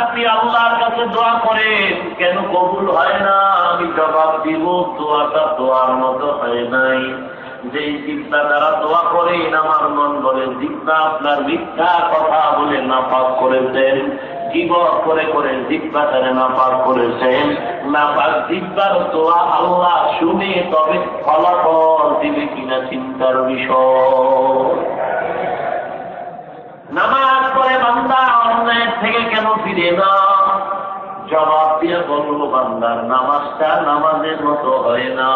আপনি আল্লাহর কাছে দোয়া করেন, কেন কবুল হয় না? আমি জবাব দিব, দোয়াটা দোয়ার মতো হয় নাই। যেই জিব্বা দ্বারা দোয়া করেন, আমার মন বলে জিব্বা আপনার মিথ্যা কথা বলে নাপাক করেছেন, গীবত করে করে জিব্বাটারে নাপাক করেছেন। নাপাক জিব্বার দোয়া আল্লাহ শুনে তবে ফলাফল দিবে কিনা চিন্তার বিষয়। নামাজ পড়ে বান্দা অন্যায় থেকে কেন ফিরে না? জবাব দিয়ে বলবো, বান্দার নামাজটা নামাজের মতো হয় না।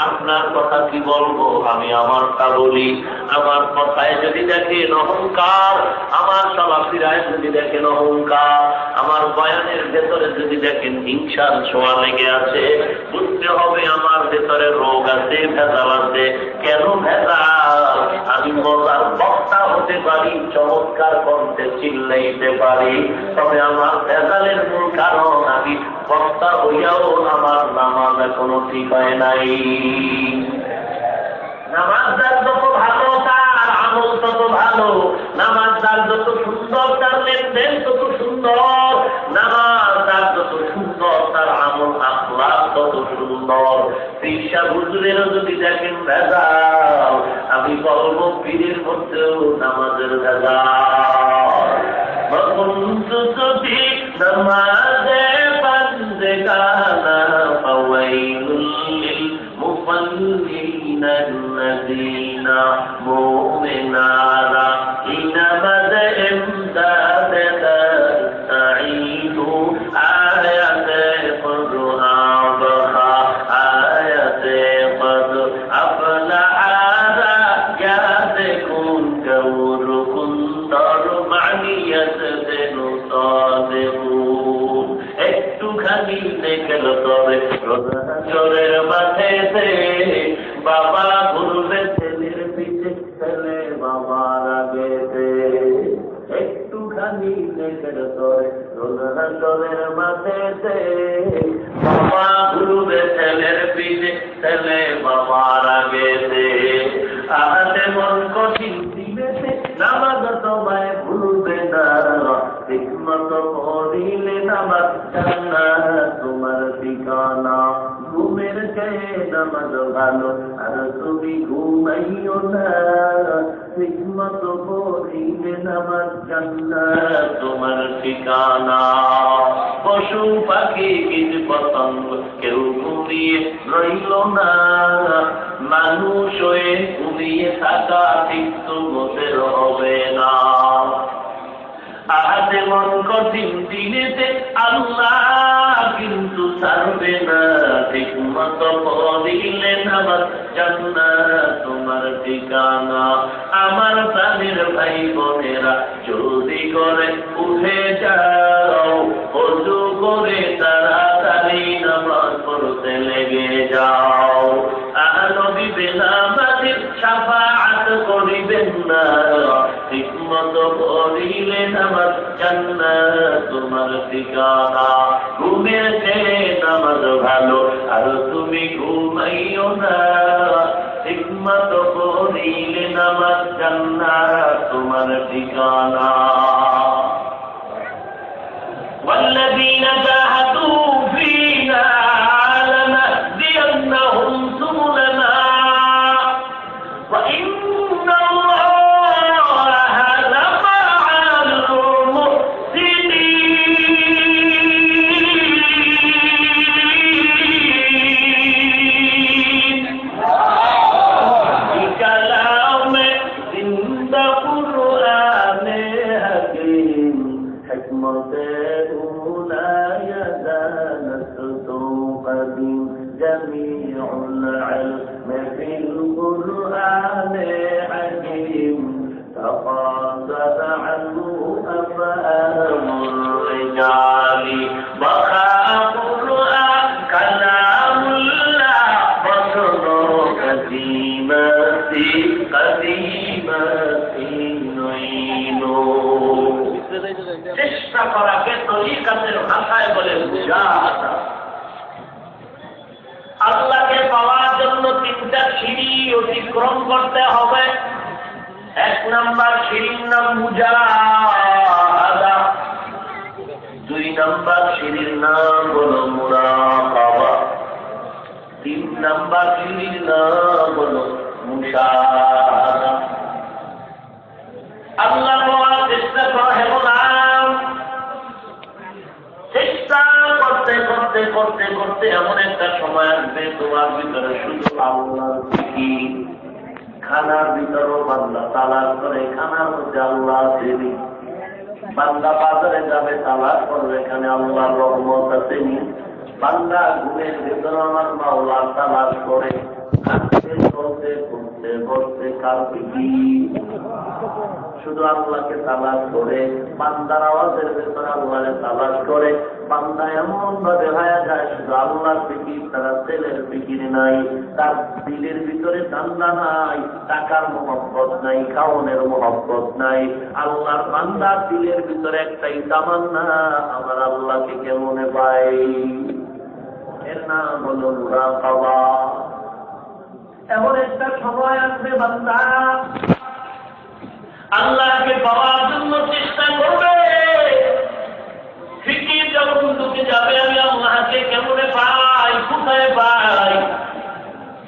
আপনার কথা কি বলবো, আমি আমারটা বলি। আমার কথায় যদি দেখেন অহংকার, আমার চলাফেরায় যদি দেখেন অহংকার, আমার বয়ানের ভেতরে যদি দেখেন হিংসার ছোঁয়া লেগে আছে, বুঝতে হবে আমার ভেতরে রোগ আছে, ভেজাল আছে। কেন ভেজাল? আমি মজার বক্তা হতে পারি, চমৎকার কণ্ঠে চিল্লাইতে পারি, তবে আমার ভেজালের মূল কারণ আমি বক্তা হইয়াও আমার নামাজ এখনো ঠিক হয় নাই। নামাজদার যত ভালো তার আমল তত ভালো, নামাজদার যত সুন্দর তার লেনদেন তত সুন্দর, নামাজদার যত সুন্দর তার আমল আখলাক তত সুন্দর। পীর হুজুরেরও যদি দেখেন ভেজাল, আমি বলবো পীরের মধ্যেও নামাজের ভেজাল। যদি নামাজে বান্দেগানা ফাওয়াইলুল লিল মুসাল্লিন আল্লাযীনা মুমিনারা ইনামাজ ইমদাদ তাঈদু আয়াতে কুরআনহা আয়াতে কদ আফলা আরা ইয়াদকুন কাউরুকুন দরমানিয়াত দেনুসাদেকুন। একটুখানি দেখল তবে রোজাচরের মাঠেতে বাবা ঘুরবে ছেলের পিছে, ছেলে বাবার আগেতে। একটুখানি দেখল তবে রোজাচরের মাঠেতে বাবা ঘুরবে ছেলের পিছে, ছেলে বাবার আগেতে। আহাতে মন কঠিন দিবেতে নামাজ তোমায় ভুলবে না, ঠিকমত পড়িলে নামাজ জান্নাত তোমার ঠিকানা। ঘুমের চেয়ে নামাজ ভালো, আর তুমি ঘুমাইও না, ঠিকমত পড়িলে নামাজ জান্নাত তোমার ঠিকানা। পশু পাখি কীট পতঙ্গ কেউ ঘুমিয়ে রইল না, মানুষ হয়ে ঘুমিয়ে থাকা ঠিক তো মোটের হবে না। আহাতে মন কঠিন দিনেতে আল্লাহ কিন্তু ছাড়বে না, ঠিক মতো পড়িলে নামাজ জান্নাত তোমার ঠিকানা। আমার প্রাণের ভাই বোনেরা, যদি করে উঠে যাও, ওযু করে তাড়াতাড়ি নামাজ পড়তে লেগে যাও। নবী বেনামাজির শাফাআত করিবেন না, ঠিকমত পড়িলে নামাজ জান্নাত তোমার ঠিকানা। ঘুমের চেয়ে নামাজ ভালো, আর তুমি ঘুমাইও না, ঠিকমত পড়িলে নামাজ জান্নাত তোমার ঠিকানা। والذين جاهدوا فينا لنهدينهم سبلنا وإن الله لمع المحسنين। كلام زندہ قرآن حکیم، حکمت جميع العلم في القرآن حكيم، تقاصد عنه أفهام الرجال، بقاء القرآن كلام الله بصر قديمة نعينه। চেষ্টা করাকে তরিকাতের ভাষায় বলে মুজাহাদা। আল্লাহকে পাওয়ার জন্য তিনটা সিঁড়ি অতিক্রম করতে হবে। এক নাম্বার সিঁড়ির নাম বাকির নাম হলো মুশাহাদা। আল্লাহ বলার চেষ্টা করে গোলাম, চেষ্টা করতে করতে করতে করতে এমন একটা সময় আসবে তোমার ভিতরে শুধু আল্লাহর জিকির। খানার ভিতরেও বান্দা তালাশ করে, খানার মধ্যে আল্লাহ আছে। বান্দা বাজারে যাবে তালাশ করবে, এখানে আল্লাহর রহমত আছে। বান্দা ঘুমের ভিতরে আমার মাওলার তালাশ করে, চলতে ঘুরতে বসতে কার শুধু আল্লাহকে তালাশ করে। বান্দার আওয়াজের ভেতরে আল্লাহকে তালাশ করে। বান্দা এমন ভাবে হয়ে যায় শুধু আল্লাহর ফিকির, তারা ছেলের ফিকির নাই, তার দিলের ভিতরে ধান্দা নাই, টাকার মহব্বত নাই, খাওয়ানোর মহব্বত নাই। আল্লাহর বান্দার দিলের ভিতরে একটাই তামান্না, আমার আল্লাহকে কেমনে পাই। এর নাম হলো মুরাকাবা। এমন একটা সময় আসবে বান্দা আল্লাহকে পাওয়ার জন্য চেষ্টা করবে। ফিকির যখন ঢুকে যাবে, আমি আল্লাহকে কেমনে পাই, কোথায় পাই,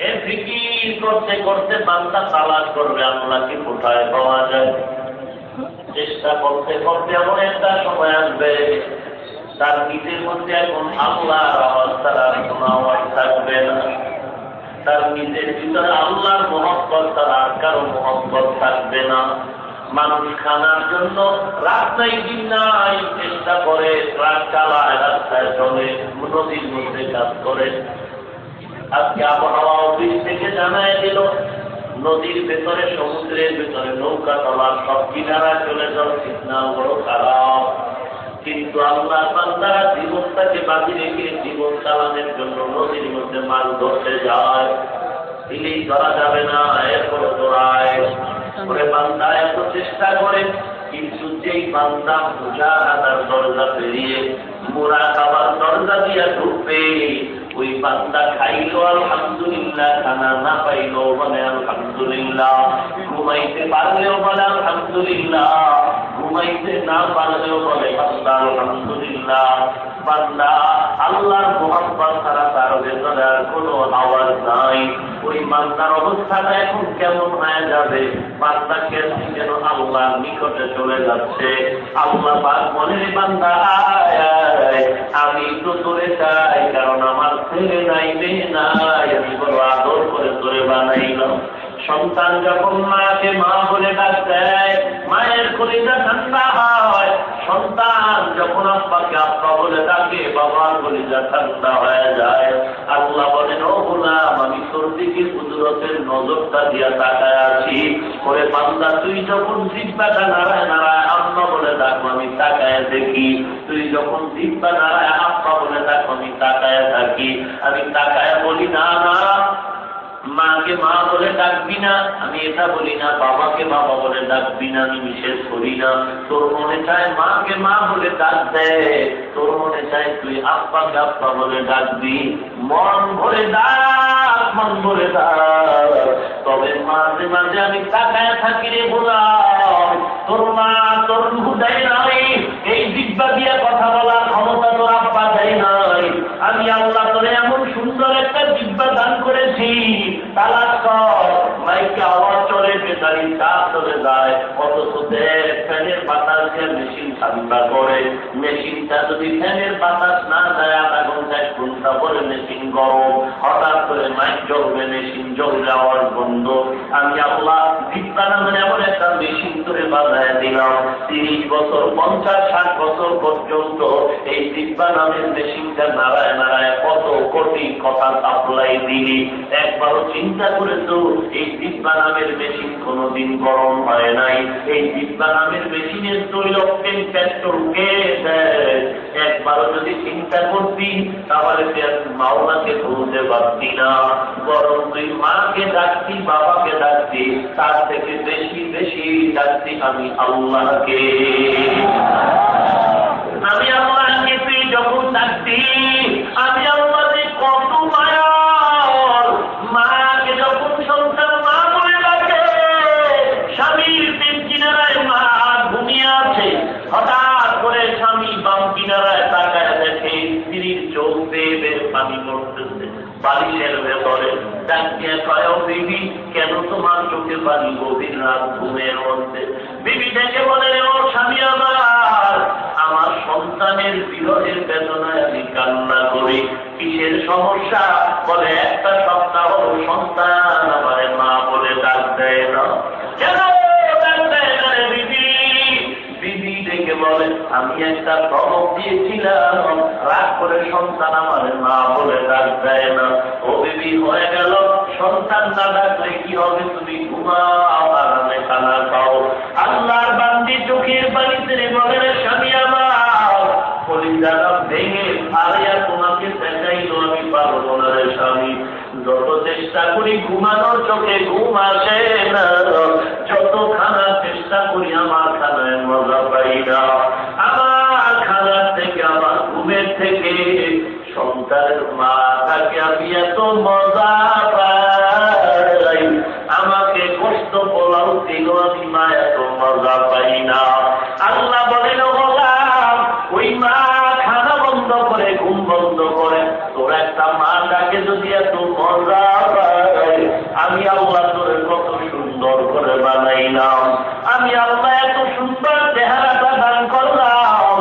এ ফিকির করতে করতে বান্দা তালাশ করবে আল্লাহকে কোথায় পাওয়া যায়। চেষ্টা করতে করতে এমন একটা সময় আসবে তার নিজের মধ্যে এখন আল্লাহর আওয়াজ তারা কোনো আওয়াজ থাকবে না। তার নিজের ভিতরে আল্লাহর মহব্বত তারা আর কারো মহব্বত থাকবে না। মানুষ খানার জন্য রাত নাই দিন নাই চেষ্টা করে, ট্রাক চালায়, রাস্তায় চলে, নদীর মধ্যে কাজ করে। আজকে আবহাওয়া অফিস থেকে জানায় দিল নদীর ভেতরে, সমুদ্রের ভেতরে নৌকা চলার সব কিনারায় চলে যাও, সিগন্যাল বড় খারাপ। কিন্তু আল্লাহ বান্দারা জীবনটাকে বাজি রেখে জীবন চালানোর জন্য নদীর মধ্যে মাছ ধরতে যায়। দিলেই ধরা যাবে না, এরপরে ধরায় করে বান্দা এত চেষ্টা করে। কিন্তু যেই বান্দা মুজাহাদার দরজা পেরিয়ে মুরাকাবার দরজা দিয়ে ঢুকবে, ওই বান্দা খাইলো আলহামদুলিল্লাহ, খানা না পাইলেও বলে আলহামদুলিল্লাহ, ঘুমাইতে পারলেও বলে আলহামদুলিল্লাহ, ঘুমাইতে না পারলেও বলে বান্দা আলহামদুলিল্লাহ। বান্দা আল্লাহর মুহাব্বত ছাড়া তার ভেতরে আর কোনো আওয়াজ নাই। ওই বান্দার অবস্থাটা এখন কেমন হয়ে যাবে, বান্দাকে যেন আল্লাহর নিকটে চলে যাচ্ছে। আল্লাহ পাক বলে, বান্দা আমি তো তোরে চাই, কারণ আমার ছেলে নাই, মেয়ে নাই, আমি বড় আদর করে তোরে বানাইলাম। সন্তান যখন মাকে মা বলে ডাক দেয়, মায়ের কলিজা ঠান্ডা হয়। সন্তান যখন আব্বাকে আব্বা বলে ডাকে, বাবার কলিজা ঠান্ডা হয়ে যায়। আল্লাহ বলেন, ও গোলাম, আমি তোর দিকে কুদরতের নজরটা দিয়া তাকায় আছি। করে বান্দা তুই যখন জিহ্বাটা নাড়ায় নাড়ায় আম্মা বলে ডাকো, আমি তাকায় দেখি। তুই যখন জিহ্বা নাড়ায় আব্বা বলে ডাকো, আমি তাকায় থাকি। আমি তাকায় বলি না না, মাকে মা বলে ডাকবি না, আমি এটা বলি না। বাবাকে বাবা বলে ডাকবি না, আমি নিষেধ করি না। তোর মনে চায় মাকে মা বলে ডাক দেয়, তোর মনে চায় তুই আব্বাকে আব্বা বলে ডাকবি, মন ভরে ডাক, মন ভরে ডাক। তবে মাঝে মাঝে আমি তাকায় থাকি রে বললাম, তোর মা তোর রূহ দেয় নাই, এই জিহ্বা দিয়ে কথা বলার ক্ষমতা তোর আব্বা দেয় নাই। আমি আল্লাহ তোরে এমন সুন্দর একটা জিহ্বা দান করেছি, তালাশ কর। মাইকে আওয়াজ চলে, বেতারি চাপ চলে যায়, অথচ ফ্যানের বাতাস দিয়ে মেশিন ঠান্ডা করে। মেশিনটা যদি ফ্যানের বাতাস না যায়, আধা ঘন্টা 1 ঘন্টা পরে মেশিন গরম। হঠাৎ করে মাইক জ্বলবে, মেশিন জ্বলবে, আওয়াজ বন্ধ। আমি আল্লাহ জিহ্বা নামের এমন একটা মেশিন করে বাজায় দিলাম। 30 বছর 50-60 বছর পর্যন্ত এই জিহ্বা নামের মেশিনটা নাড়ায় নাড়ায় কত কোটি কথা সাপ্লাই দিলি। একবারও চিন্তা করেছো এই জিহ্বা নামের মেশিন কোনোদিন গরম হয় নাই? এই জিহ্বা নামের মেশিনের তৈল পেট্রোল কে দেয়? একবারও যদি চিন্তা করবি তাহলে মাওলাকে বলতে পারতি না, বরং তুই মাকে ডাকতি, বাবাকে ডাকতি, তার থেকে বেশি বেশি ডাকতি আমি আল্লাহকে। আমি আল্লাহকে তুই যখন ডাকতি, আমি আল্লাহকে কত মায়া। মাকে যখন সন্তান মা বলে ডাকে, স্বামীর পেট কিনারায় মা ঘুমিয়ে আছে, হঠাৎ করে স্বামী বাম কিনারায় তাকায় দেখে স্ত্রীর চোখ বেয়ে বেয়ে পানি পড়তেছে বালিশের ভেতরে। ডাক দিয়ে কয়, ও বিবি, কেন তোমার চোখে পানি গভীর রাত ঘুমের মধ্যে? বিবি ডেকে বলে, ও স্বামী আমার সন্তানের বিরহের বেদনায় আমি কান্না করি। কিসের সমস্যা? বলে, একটা সপ্তাহ সন্তান আমার মা বলে ডাক দেয় না। কেন ডাক দেয় না রে বিবি? বিবি ডেকে বলে, আমি একটা ধমক দিয়েছিলাম, রাগ করে সন্তান আমার মা বলে ডাক দেয় না। ও বিবি, হয়ে গেল, সন্তান না ডাকলে কি হবে? তুমি ঘুমাও, আরামে খানা খাও। আল্লাহর বান্দি চোখের পানিতে বলে, রে স্বামী আমার, কলিজাটা ভেঙে ফাড়িয়া তোমাকে দেখাইলো আমি পারবো না রে স্বামী। যত চেষ্টা করি ঘুমানোর, চোখে ঘুম আসে না। যত খানার চেষ্টা করি আমার খানায় মজা পাই না। আমার খানার থেকে, আমার ঘুমের থেকে সন্তানের মা তাকে আমি এত মজা পাই। আমাকে কষ্ট পোলাও দিল, আমি মা এত মজা পাই না। আল্লাহ বলেন, ওই মা খানা বন্ধ করে, ঘুম বন্ধ করে, তোর একটা মা ডাকে যদি এত মজা পায়, আমি আল্লাহ তোরে কত সুন্দর করে বানাইলাম। আমি আল্লাহ এত সুন্দর চেহারাটা দান করলাম।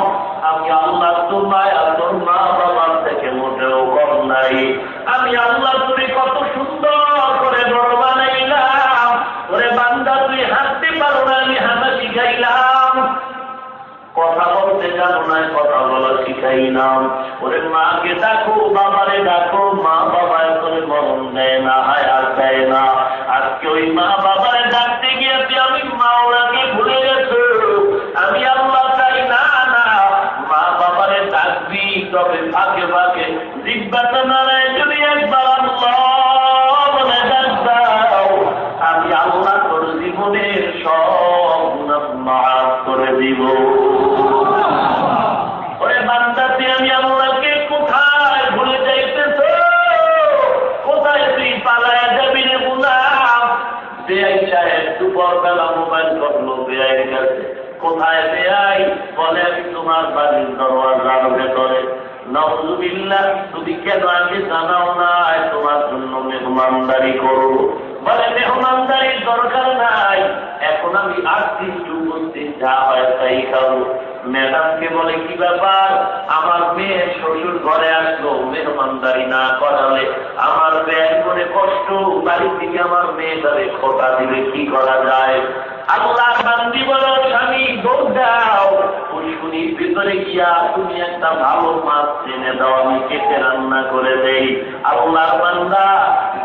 আমি আল্লাহ তোর মায়া তোর মা বাবার থেকে মোটেও কম নাই। আমি আল্লাহ তোরে কত সুন্দর করে বড় বানাইলাম। ওরে বান্দা, তুই হাঁটতে পারো না, আমি হাঁটা শিখাইলাম। কথা বলতে জানো না, কথা বলা শিখাইলাম। ওরে মাকে ডাকো, বাবারে ডাকো, মা বাবার করে মরণ দেয় না, হায়াত দেয় না। আজকে ওই মা বাবারে ডাকতে গিয়ে আমি মাওলাকে ভুলে গেছো। আমি আল্লাহ চাই না, না মা বাবারে ডাকবি, তবে ফাঁকে ফাঁকে জিব্বাটা নাড়ায় যদি একবার আল্লাহ বলে ডাক দাও, আমি আল্লাহ তোর জীবনের সব গুনাহ মাফ করে দিব। ওরে বান্দা, তুই আমি আল্লাহকে কোথায় ভুলে যাইতেছ? কোথায় তুই পালায় যাবি রে গুলাম? বেআই সাহেব দুপুর বেলা মোবাইল করলো বেআইয়ের কাছে। কোথায় বেআই? বলে, আমি তোমার বাড়ির দরওয়াজার ভেতরে। নাউযুবিল্লাহ, তুমি কেন আগে জানাও না তোমার জন্য মেহমানদারি করবো? বলে, মেহমানদারির দরকার নাই, এখন আমি আর্থিক উপস্থিত, যা হয় তাই খাবো। ম্যাডামকে বলে, কি ব্যাপার? আমার মেয়ে শ্বশুর ঘরে আসলো, মেহমানদারি না করালে আমার ব্যয় করে কষ্ট, বাড়ি থেকে আমার মেয়েটারে খোটা দিলে কি করা যায়? আল্লাহ বান্দি বলো, স্বামী দৌড় দাও, পুষ্কুনির ভিতরে গিয়া তুমি একটা ভালো মাছ এনে দাও, আমি কেটে রান্না করে দেই। আল্লাহর বান্দা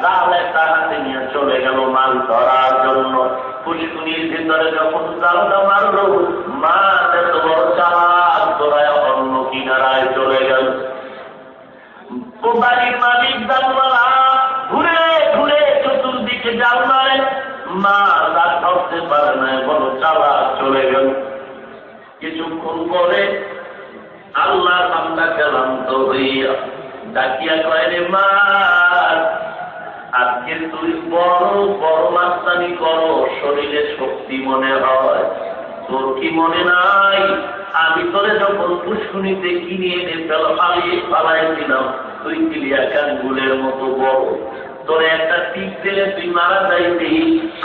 জাল একটা হাতে নিয়ে চলে গেল মাছ ধরার জন্য। পুষ্কুনির ভিতরে যখন জালটা মারলো, মাছ এত বড় চালাক, ধরায় অন্য কিনারায় চলে গেল। বাড়ির মালিক জালওয়ালা ঘুরে ঘুরে চতুর্দিকে জাল মারে, মা রাত ধরতে পারে না, বড় চালাক চলে গেল। কিছুক্ষণ পরে আল্লাহর বান্দা ক্লান্ত হইয়া ডাকিয়া কয়, রে মা, আজকে তুই বড় বড় মাস্তানি করো, শরীরে শক্তি মনে হয়, তোর কি মনে নাই? আমি তোরে যখন পুষ্কুনিতে কিনে এনে পালাইছিলাম, তুই কিলিয়াকান গুলের মতো বড়, তোরে একটা টিপ দিলে তুই মারা যাইবি।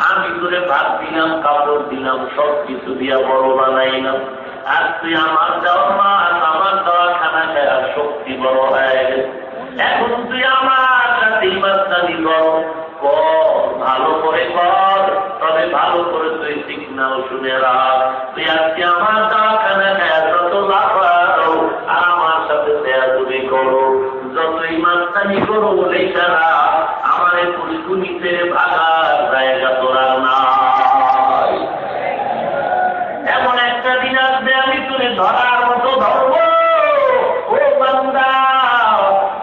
আমি তোরে ভাত দিলাম, কাপড় দিলাম, সব কিছু দিয়া বড় বানাইলাম। আর তুই আমার দেওয়া মাছ, আমার দেওয়া খানা খাওয়ার শক্তি বড় হয়ে গেছে। এখন তুই আমার সাথে মাস্তানি কর, ভালো করে কর, তবে ভালো করে তুই সিগনাল শুনে রাখ। তুই আজকে আমার দেওয়া খানা খাওয়া যত লাফাও, আর আমার সাথে তুমি করো, যতই মাস্তানি করো, বলে ছাড়া আমার পুষ্কুনিতে ভাগার জায়গা তোরা নাই। এমন একটা দিন আসবে আমি তুলে ধরার মতো ধরবো। ও বান্দা,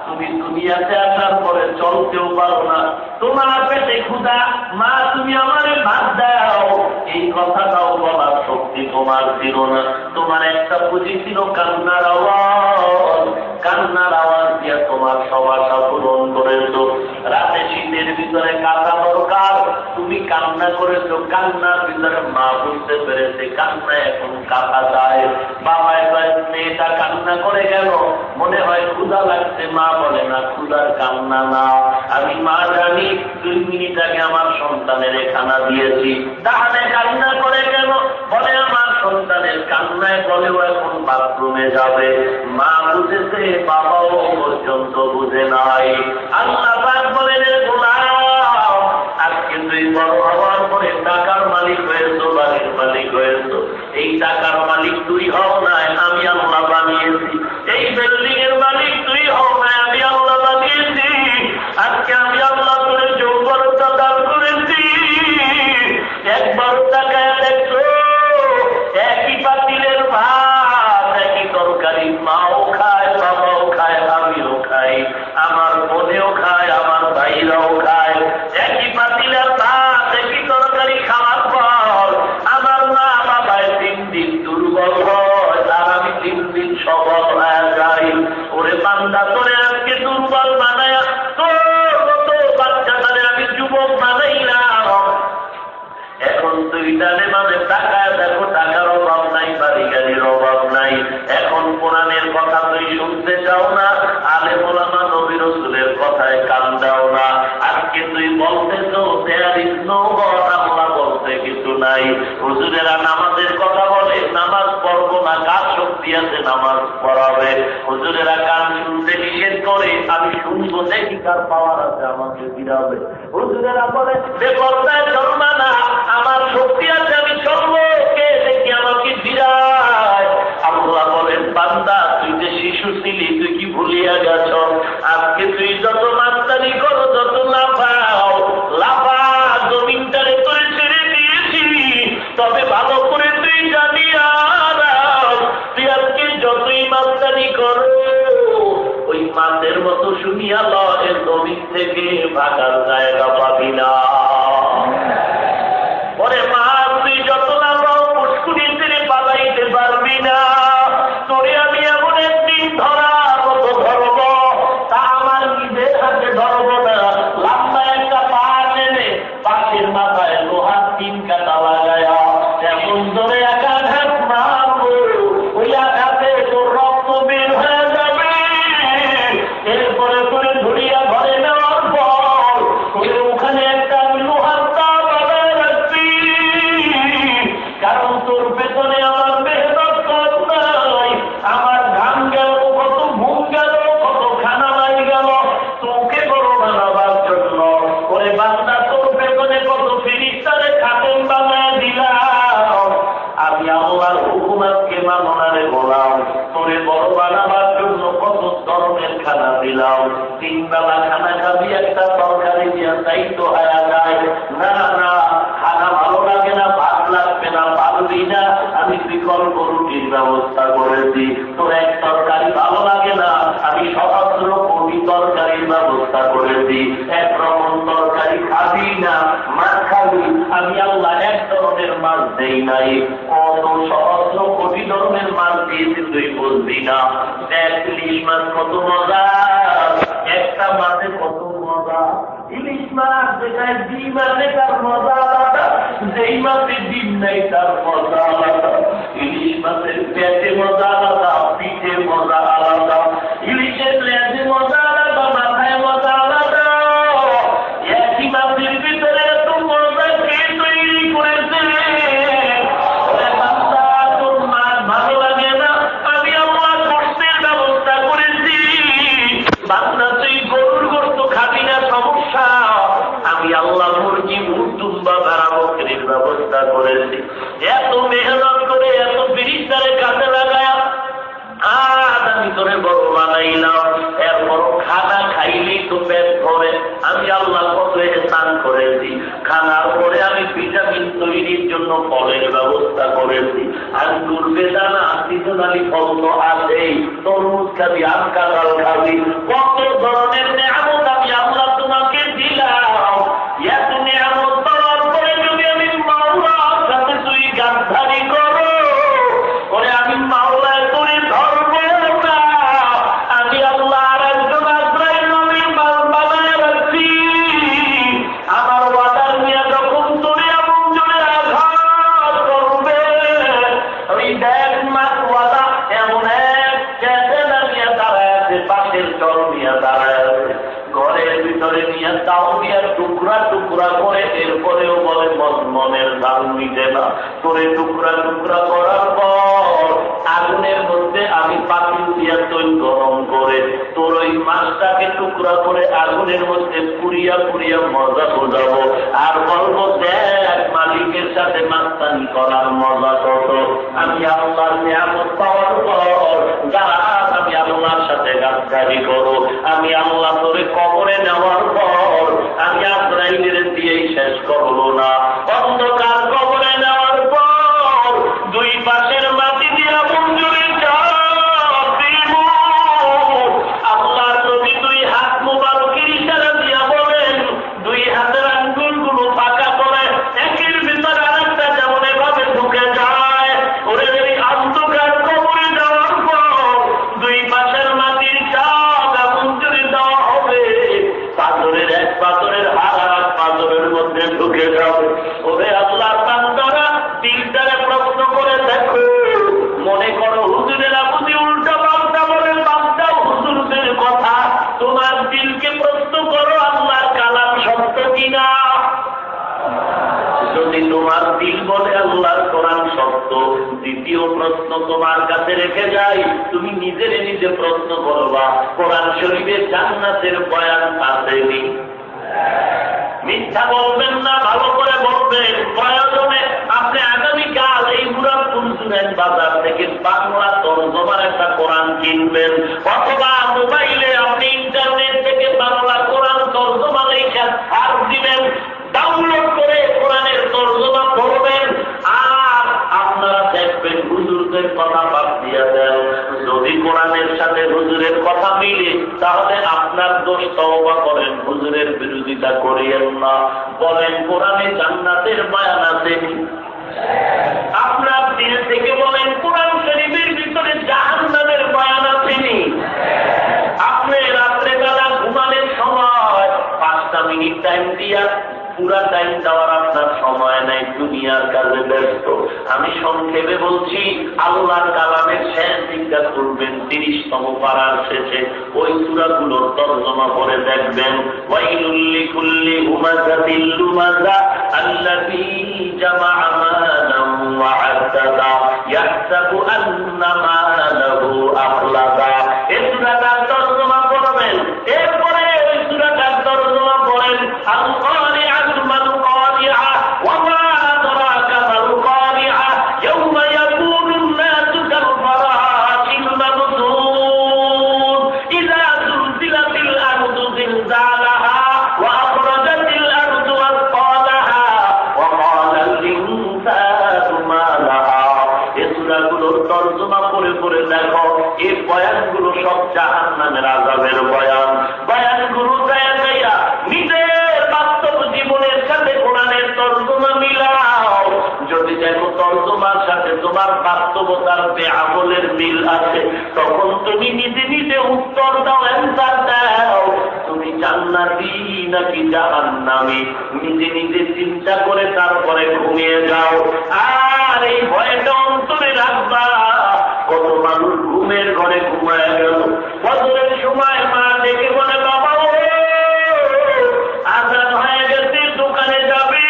তুমি দুনিয়াতে আসার পরে চলতেও পারো না, তোমার পেটে ক্ষুধা, মা তুমি আমারে ভাত দাও, এই কথাটাও বলার শক্তি তোমার ছিল না। তোমার একটা পুঁজি ছিল কান্নার আওয়াজ, কান্নার আওয়াজ দিয়ে তোমার সব আশা পূরণ করেছো। রাতে শীতের ভিতরে কাঁথা দরকার, তুমি কান্না করেছো, কান্নার ভিতরে মা বুঝতে পেরেছে কান্না এখন কাঁথা যায়। বাবা এবার মেয়েটা কান্না করে গেল, মনে হয় ক্ষুধা লাগছে, মা বলে না ক্ষুধার কান্না না, আমি মা জানি 2 মিনিট আগে আমার সন্তানের খানা দিয়েছি, তাহলে কান্না করে কেন? বলে আমার সন্তানের কান্নায় বলেও এখন বাথরুমে যাবে। মা বুঝেছে, বাবাও পর্যন্ত বুঝে নাই। আল্লাহ পাক বলেন, গোলাম আজকে তুই বড় হওয়ার পরে টাকার মালিক হয়েছো, বাড়ির মালিক হয়েছো, এই টাকার মালিক তুই হও নাই, আমি আল্লাহ বানিয়েছি। এই বিল্ডিং এর মালিক তুই হও নাই, আমি আল্লাহ বানিয়েছি। আজকে আমি আল্লাহ তোর যৌবনতা দান করেছি। একবার টাকায় দেখছো একই পাতিলের ভাত, একই তরকারি, মাও খায়, বাবাও খায়, আমিও খাই, আমার বোনেও খায়, আমার ভাইরাও খায়। একই পাতিলের ভাত, একই তরকারি খাওয়ার পর আমার মা বাবায় 3 দিন দুর্বল হয়, আর আমি 3 দিন সবল হয়ে যাই। ওরে বান্দা, তোরে আজকে দুর্বল বানায় তোর মতো বাচ্চাটারে আমি যুবক বানাইলাম। এখন তুই ডানে মানে টাকায় দেখো, টাকার অভাব নাই, বাড়ি গাড়ির অভাব নাই। এখন কোরআনের কথা তুই শুনতে চাও না, আলে মোলামা নবী রাসূলের কথায় কান দাও না। আজকে তুই বলতেছ দেয়ার ইজ নো গড, আল্লাহ বলতে কিছু নাই। হুজুরেরা নামাজের কথা বলে, নামাজ পড়বো না, কার শক্তি আছে নামাজ পড়াবে? হুজুরেরা গান শুনতে নিষেধ করে, আমি শুনবো, দেখি কার পাওয়ার আছে আমাকে ফিরাবে। হুজুরেরা বলে বেপরদায় চলবা না, আমার শক্তি আছে, আমি চলবো, কে দেখি আমাকে ফিরায়। আল্লাহ বলেন, বান্দা তুই যে শিশু ছিলি, তুই কি ভুলিয়া গেছ? আজকে তুই যত মাস্তানি করো, যত লাফাও, লাফা, জমিনটারে তোরে ছেড়ে দিয়েছি। তবে ভালো করে তুই জানিয়া তুই আজকে যতই মাস্তানি করো, ওই মাছের মতো শুনিয়া ল, এর জমিন থেকে ভাগার জায়গা পাবি না। ওরে মাছ তুই যত লাগাও, পুষ্কুনি ছেড়ে পালাইতে পারবি না। তোরে আমি এমন একদিন ধরার মতো ধরব, তা আমার নিজের হাতে ধরব না। লম্বা একটা পা টেনে পাশের মাথায় লোহার 3 কাটা লাগায়া এমন ধরে এক আঘাত মারবো, ওই আঘাতে তোর রক্ত বের হয়ে যাবে। এরপরে তোরে ধরিয়া ঘরে নেওয়ার পর তোরে ওখানে একটা লোহার তাপ বানায় রাখবি, কারণ তোর পেছনে আমার মেহনত কত নাই, আমার ঘাম গেল, কত ঘুম গেল, কত খানা নাই গেল তোকে বড় বানাবার জন্য। ওরে বান্দা, তোর পেছনে কত ফিরিস্তারে খাতম বানায় দিলাম, আমি আল্লাহর হুকুম আজকে মাননারে বললাম। তোরে বড় বানাবার জন্য কত ধরনের খানা দিলাম, 3 বেলা খানা খাবি, একটা তরকারি দিয়া তাই তো হায়া যায় না। না, খানা ভালো লাগে না, ভাত লাগবে না, পারবি না, আমি বিকল্প রুটির ব্যবস্থা করেছি। তোর এক তরকারি ভালো লাগে না, আমি সহস্র কোটি তরকারির ব্যবস্থা করেছি। একরকম তরকারি খাবি না, মাছ খাবি, আমি আল্লাহ এক ধরনের মাছ দেই নাই, কত সহস্র কোটি ধরনের মাছ দিয়েছি তুই বুঝবি না। দেখ ইলিশ মাছ কত মজা, একটা মাছে কত মজা। ইলিশ মাছ যেখানে ডিম আছে তার মজা আলাদা, যেই মাছে ডিম নেই তার মজা আলাদা। ইলিশ মাছের পেটে মজা আলাদা, পিঠে মজা আলাদা, ইলিশের লেজে মজা আলাদা, মাথায় মজা আলাদা। একই মাছের ভিতরে এত মজা কে তৈরি করেছে? তোর মাছ ভালো লাগে না, আমি আমার কষ্টের ব্যবস্থা করেছি। বান্দা তুই গরুর গোশত খাবি না, সমস্যা, আমি আল্লাহ মুরগি, দুম্বা, ভেড়া, বকরির ব্যবস্থা করেছি। এত মেহনত করে, এত ফিরিস্তারে কাজে লাগায়া আজ আমি তোরে বড় বানাইলাম। এরপর খানা খাইলেই তো পেট ভরে, আমি আল্লাহ কত স্নান করেছি। খানার পরে আমি ভিটামিন তৈরির জন্য ফলের ব্যবস্থা করেছি। আঙ্গুর, বেদানা, সিজনালি ফল তো আছেই, তরমুজ খাবি, আম, কাঁঠাল খাবি, কত ধরনের নেয়ামত আমি আল্লাহ তোমাকে দিলাম। এত নেয়ামত পাওয়ার পরে যদি আমি মাওলার সাথে তুই গাদ্দারি করো, ওরে আমি মাওলায় তোরে ধরবো না। আমি আল্লাহ আর একজন আজরাইল নবীর বানায় রাখছি। আমার ওয়াদার নিয়ে যখন তোরে এমন জোরে আঘাত করবে, ওই দেখ মাস ওয়াদা এমন এক কেঁদে নামিয়ে দাঁড়ায় আছে পাশের ভিতরে নিয়ে তাও দিয়ে টুকরা টুকরা করে এরপরেও বলে মনের দাম নিতে না। তোরে টুকরা টুকরা করার পর আগুনের মধ্যে আমি পাখি দিয়া তৈল গরম করে তোর ওই মাছটাকে টুকরা করে আগুনের মধ্যে পুড়িয়া পুড়িয়া মজা বোঝাবো আর বলবো দেখ মালিকের সাথে মাস্তানি করার মজা কত। আমি আল্লাহর নিয়ামত পাওয়ার পর যারা আমি আল্লাহর সাথে গাদ্দারি করো, আমি আল্লাহ তোরে কবরে নেওয়ার পর আমি আজরাইলের দিয়েই শেষ করবো না। অন্ধকার কবরে নেওয়ার পর দুই পাশের মাটি দিয়া মঞ্জুরি আল্লাহর নবী দুই হাত মুবারকের ইশারা দিয়া বলেন, দুই হাতের আঙ্গুলগুলো ফাঁকা করে একের ভিতরে আরেকটা যেমন এভাবে ঢুকে যায়। ওরে ওই অন্ধকার কবরে যাওয়ার পর দুই পাশের মাটির চাপ মঞ্জুরি দেওয়া হবে, পাথরের এক পাথরের হার আর এক পাথরের মধ্যে ঢুকে যাবে। ওরে আল্লাহ বান্দারা দিলটারে প্রশ্ন করে দেখো, মনে করো হুজুরেরা বুঝি উল্টা পাল্টা বলে বান্দাও হুজুরদের কথা, তোমার দিলকে প্রশ্ন করো আল্লাহর কালাম সত্য কিনা। যদি তোমার দিল বলে আল্লাহর কোরআন সত্য, দ্বিতীয় প্রশ্ন তোমার কাছে রেখে যাই, তুমি নিজেরে নিজে প্রশ্ন করবা কোরআন শরীফে জান্নাতের বয়ান আসেনি। মিথ্যা বলবেন না, ভালো করে বলবেন। প্রয়োজনে আপনি আগামীকাল এই মুরাদপুর জুনেন বাজার থেকে বাংলা তরজমার একটা কোরআন কিনবেন, অথবা মোবাইলে আপনি ইন্টারনেট থেকে বাংলা কোরআন তরজমা লেখা ছাড় দিবেন, ডাউনলোড করে কোরআনের তরজমা পড়বেন। আর আপনারা দেখবেন হুজুরদের কথা বাদ দিয়ে দেন। যদি কোরআনের সাথে হুজুরের কথা মিলে তাহলে আপনার দোষ তওবা করেন, হুজুরের বিরোধিতা করিয়েন না। বলেন কোরআনে জান্নাতের বয়ান আছে? আপনার দিল থেকে বলেন কোরআন শরীফের ভিতরে জাহান্নামের বয়ান আসেনি? আপনি রাত্রেবেলা ঘুমানোর সময় 5টা মিনিট টাইম দিয়া পুরা টাইম দেওয়ার আপনার সময় নাই, দুনিয়ার কাজে ব্যস্ত। আমি সংক্ষেপে বলছি, আল্লাহর কালামের শেষ দিকটা করবেন 30তম পারার শেষে ওই সূরাগুলোর তরজমা করে দেখবেন। ওয়াইলুল লিকুল্লি হুমাযাতিল লুমাযা আল্লাযী জামা'a মালান ওয়া আদ্দাদা ইয়াহসাবু আন্না মালাহু আখলাদা। এই সূরাটার তরজমা করবেন, এরপরে ওই সূরাটার তরজমা করেন তর্জমা করে করে দেখো, এই বয়ানগুলো সব জাহান্নামের আযাবের বয়ান। বয়ানগুলো যায় যাইয়া নিজের বাস্তব জীবনের সাথে কোরআনের তর্জমা মিলাও। যদি দেখো তর্জমার সাথে তোমার বাস্তবতার বেআমলের মিল আছে, তখন তুমি নিজে নিজে উত্তর দাও, অ্যান্সার দাও, তুমি জান্নাতি নাকি জাহান্নামী। নিজে নিজে চিন্তা করে তারপরে ঘুমিয়ে যাও। আর এই ভয়টা অন্তরে রাখবা। কত মানুষ ঘুমের ঘরে ঘুমায় গেল, ফজরের সময় মা ডেকে বলে বাবা ও আজান হয়ে গেছে, দোকানে যাবি।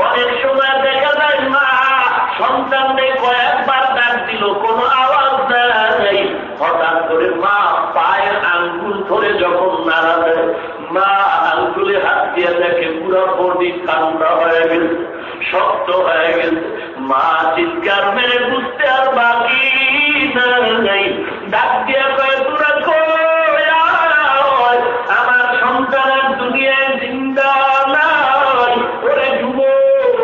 অনেক সময় দেখা যায় মা সন্তানদের কয়েকবার ডাক দিল, কোনো আওয়াজ নেই। হঠাৎ করে মা পায়ের আঙ্গুল ধরে যখন নাড়া দেয়, মা আঙ্গুলে হাত দিয়ে দেখে পুরো বডি ঠান্ডা হয়ে গেছে, শক্ত হয়ে গেছে। মা চিৎকার মেরে বুঝতে আর বাকি নাই, ডাক দিয়া কয়ে তোরা কই, আমার সন্তানের দুনিয়ায় জিন্দা নাই। ওরে যুবক,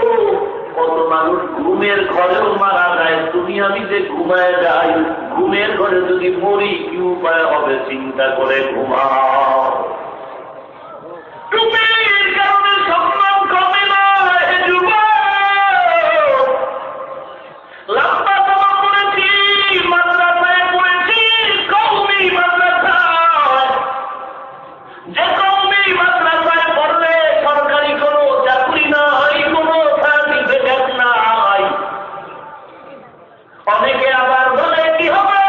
কত মানুষ ঘুমের ঘরেও মারা যায়, তুমি আমি যে ঘুমায় যাই, ঘুমের ঘরে যদি মরি কি উপায় হবে চিন্তা করে ঘুমাও। ঘুমের কারণে সম্মান কমে না হে যুবক। লম্বা জমা করেছি, মাদ্রাসায় পড়েছি, কওমি মাদ্রাসায়। যে কওমি মাদ্রাসায় পড়লে সরকারি কোনো চাকরি নাই, কোনো সার্টিফিকেট নাই। অনেকে আবার বলে কি হবে,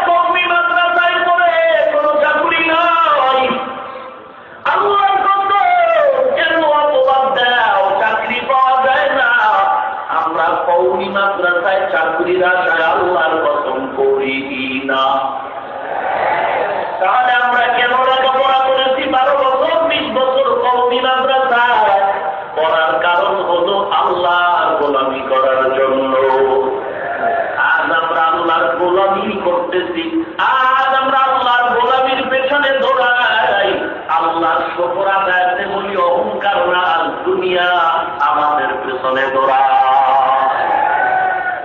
কওমি মাদ্রাসায় পড়ে কোনো চাকরি নাই। মাদ্রাসায় চাকরির আশায় আল্লাহর কসম করি না। তাহলে আমরা কেন লেখাপড়া করেছি 12 বছর 20 বছর কওমি মাদ্রাসায়? পড়ার কারণ হলো আল্লাহর গোলামি করার জন্য। আজ আমরা আল্লাহর গোলামি করতেছি, আজ আমরা আল্লাহর গোলামির পেছনে দৌড়াই, আল্লাহর শুকর আদায়তে বলি অহংকার না, দুনিয়া আমাদের পেছনে দৌড়ায়।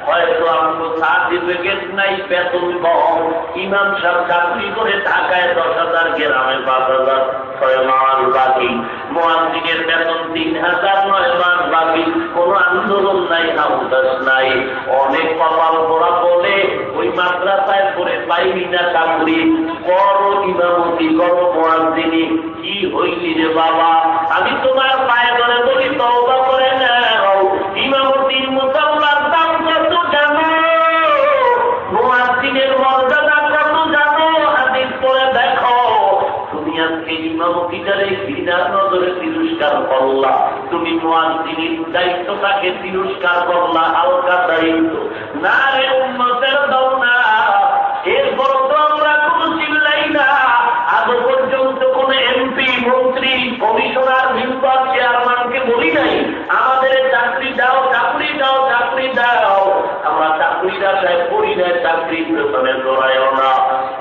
হয়তো আমরা সার্টিফিকেট নাই, বেতন কম, ইমাম সাহেব চাকরি করে ঢাকায় 10,000, গ্রামে 5,000, 6 মাস বাকি, মুয়াজ্জিনের বেতন 3,000, 9 মাস বাকি, কোন আন্দোলন নাই, হাউদাস নাই। অনেক কপাল পোড়া বলে ওই মাদ্রাসায় করে পাইনি না চাকরি, বড় ইমামতি, বড় মুয়াজ্জিনি। কি হইলি রে বাবা, আমি তোমার পায়ে ধরে বলি তওবা করে নাও। ইমামতির মুসাল্লার দাম কত জানো? মুয়াজ্জিনের মর্যাদা কত জানো? হাদিস পড়ে দেখো। তুমি আজকে ইমামতিটারে ঘৃণার নজরে তিরস্কার করলা, তুমি মুয়াজ্জিনের দায়িত্বটাকে তিরস্কার করলা, হালকা দায়িত্ব না রে উম্মতের দাও না। এরপর তো আমরা কোনো চিল্লাই না। আজ পর্যন্ত কোন এমপি, মন্ত্রী, কমিশনার, মেম্বার, চেয়ারম্যানকে বলি নাই আমাদের চাকরি দাও, চাকরি দাও, চাকরি দাও। আমরা চাকরির আশায় পড়ি না, চাকরির পেছনে দৌড়াইও না।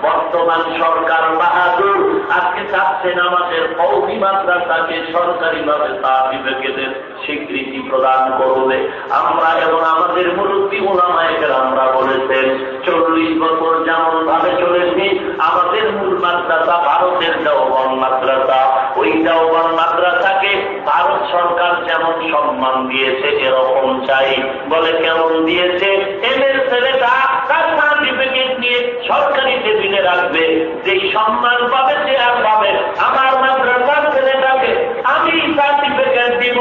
বর্তমান সরকার বাহাদুর আজকে চাচ্ছেন আমাদের কওমি মাদ্রাসাকে সরকারিভাবে সার্টিফিকেটের স্বীকৃতি প্রদান করবে। আমরা এবং আমাদের মুরব্বী ওলামায়ে কেরামরা বলেছেন 40 বছর যেমন ভাবে চলেছে আমাদের মূল মাদ্রাসা ভারতের দেওবন্দ মাদ্রাসা, ওই দেওবন্দ মাদ্রাসাকে ভারত সরকার যেমন সম্মান দিয়েছে এরকম চাই। বলে কেমন দিয়েছে? এদের ছেলেটা তার সার্টিফিকেট নিয়ে সরকারি টেবিলে রাখবে, যেই সম্মান পাবে সে আর পাবে। আমার মাদ্রাসার ছেলেটাকে আমি সার্টিফিকেট দিব,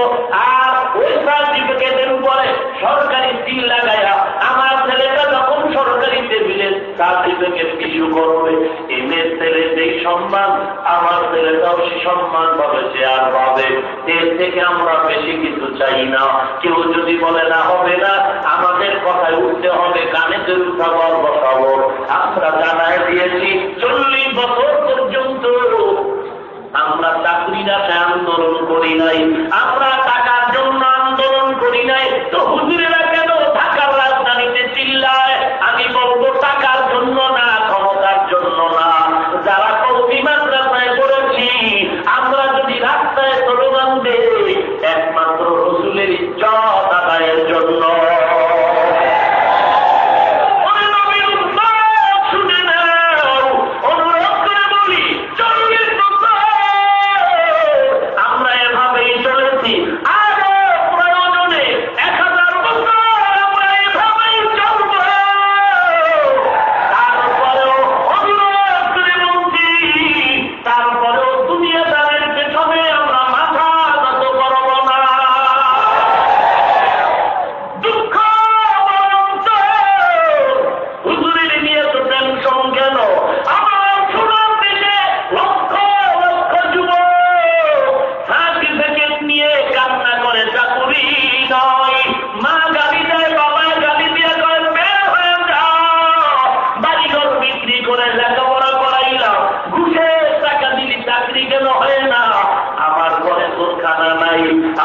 আর ওই সার্টিফিকেটের উপরে সরকারি সিল লাগাইয়া আমার ছেলেটা যখন সরকারি টেবিলে সার্টিফিকেট ইস্যু করবে, এমএর ছেলে যেই সম্মান আমার ছেলেটাও সে সম্মান পাবে, সে আর পাবে। এর থেকে আমরা বেশি কিছু চাই না। কেউ যদি বলে না হবে না, আমাদের কথায় উঠতে হবে, কানেতে উঠাবো আর বসাবো। আমরা জানাই দিয়েছি 40 বছর পর্যন্ত আমরা চাকরির আশায় আন্দোলন করি নাই, আমরা টাকার জন্য আন্দোলন করি নাই। তো হুজুরেরা কেন ঢাকার রাজধানীতে চিল্লায়? আমি বলবো টাকার জন্য না, ক্ষমতার জন্য না। যারা কওমি মাদ্রাসায় পড়েছি আমরা যদি রাস্তায় স্লোগান দেই একমাত্র রাসূলের ইজ্জত আদায়ের জন্য।